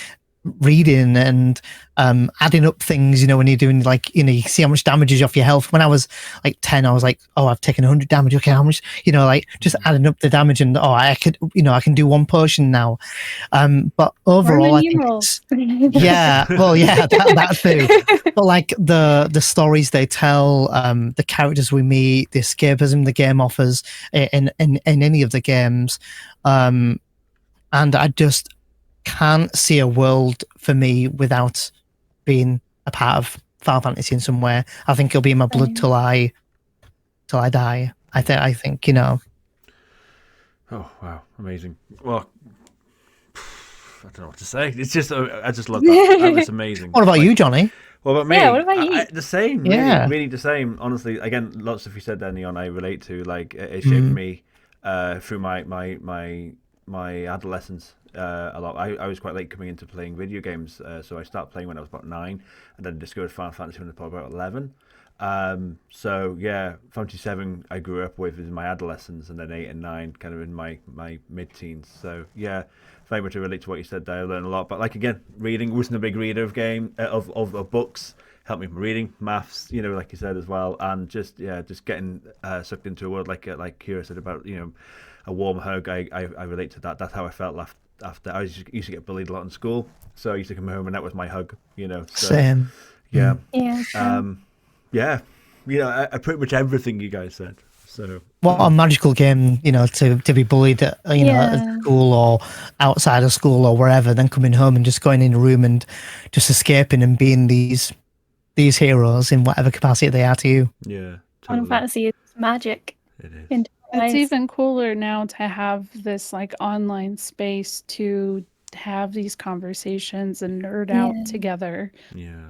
reading and adding up things, when you're doing you see how much damage is off your health. When I was like 10, I was like, oh, I've taken 100 damage. Okay, how much, just adding up the damage, and I could, I can do one potion now. But overall, Roman I think numerals. yeah, well, yeah, that too. But like the stories they tell, the characters we meet, the escapism the game offers in any of the games, and I just can't see a world for me without being a part of Final Fantasy in some way. I think it'll be in my blood till I die. I think. Oh wow, amazing. Well, I don't know what to say. It's just I just love that. That was amazing. What about you, Johnny? What about me? Yeah, what about you? The same. Yeah. Really the same. Honestly, again, lots of you said there, Neon. I relate to. Like it shaped me through my adolescence a lot. I was quite late coming into playing video games, so I started playing when I was about 9, and then discovered Final Fantasy when I was about 11. So yeah, Fantasy VII I grew up with in my adolescence, and then 8 and 9 kind of in my mid-teens. So yeah, very much I relate to what you said there. I learned a lot, but like again, reading, wasn't a big reader of of books. Helped me with reading, maths, like you said as well, and just getting sucked into a world like Kira said about a warm hug. I relate to that. That's how I felt after I used to get bullied a lot in school, so I used to come home and that was my hug. So, Same. yeah. Yeah. I pretty much everything you guys said. So what a magical game, to be bullied at, at school or outside of school or wherever, then coming home and just going in a room and just escaping and being these heroes in whatever capacity they are to you. Yeah, totally. Final Fantasy is magic. It is. It's even cooler now to have this like online space to have these conversations and nerd out together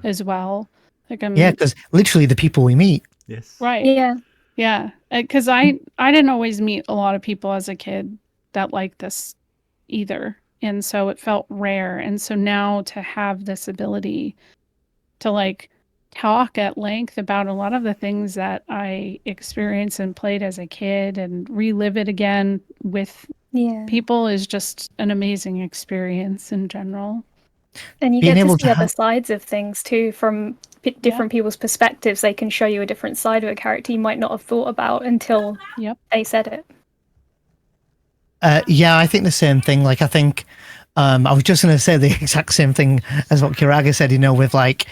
as well. Like because literally the people we meet. Yes. Right. Yeah. Yeah. Because I didn't always meet a lot of people as a kid that liked this either. And so it felt rare. And so now to have this ability to like talk at length about a lot of the things that I experienced and played as a kid and relive it again with people is just an amazing experience in general. And you get to see other sides of things too, from different people's perspectives. They can show you a different side of a character you might not have thought about until they said it. I think the same thing. Like, I think I was just going to say the exact same thing as what Kiraga said, with like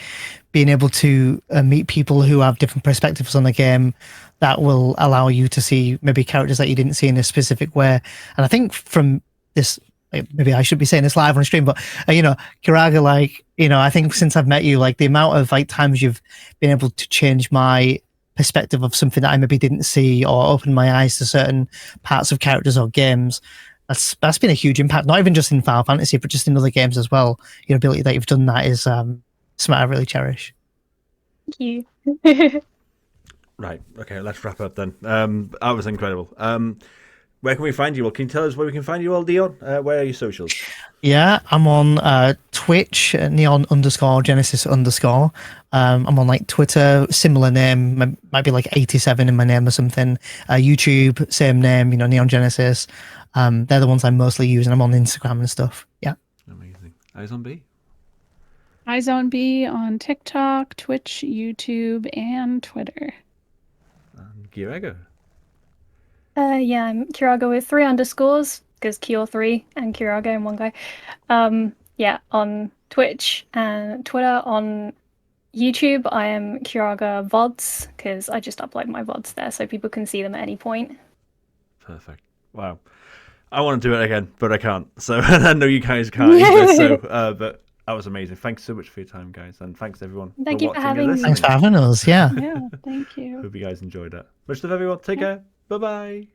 being able to meet people who have different perspectives on the game that will allow you to see maybe characters that you didn't see in a specific way. And I think from this, maybe I should be saying this live on stream, but Kiraga, like, I think since I've met you, like the amount of like times you've been able to change my perspective of something that I maybe didn't see or open my eyes to certain parts of characters or games, that's been a huge impact, not even just in Final Fantasy, but just in other games as well. Your ability that you've done that is something I really cherish. Thank you. Right. Okay, let's wrap up then. That was incredible. Where can we find you? Well, can you tell us where we can find you all, Dion? Where are your socials? Yeah, I'm on Twitch, neon_genesis_. I'm on like Twitter, similar name, might be like 87 in my name or something. YouTube, same name, Neon Genesis. They're the ones I mostly use, and I'm on Instagram and stuff. Yeah. Amazing. Eyes on B? Eyes on B on TikTok, Twitch, YouTube, and Twitter. And Kiraga? I'm Kiraga with 3 underscores, because Kior3 and Kiraga in one go. On Twitch and Twitter. On YouTube, I am Kiraga VODs, because I just upload my VODs there so people can see them at any point. Perfect. Wow. I want to do it again, but I can't. So I know you guys can't either. So, but that was amazing. Thanks so much for your time, guys, and thanks everyone. Thank you for having me. Thanks for having us. Yeah. Yeah. Thank you. Hope you guys enjoyed it. Much love, everyone. Take care. Bye bye.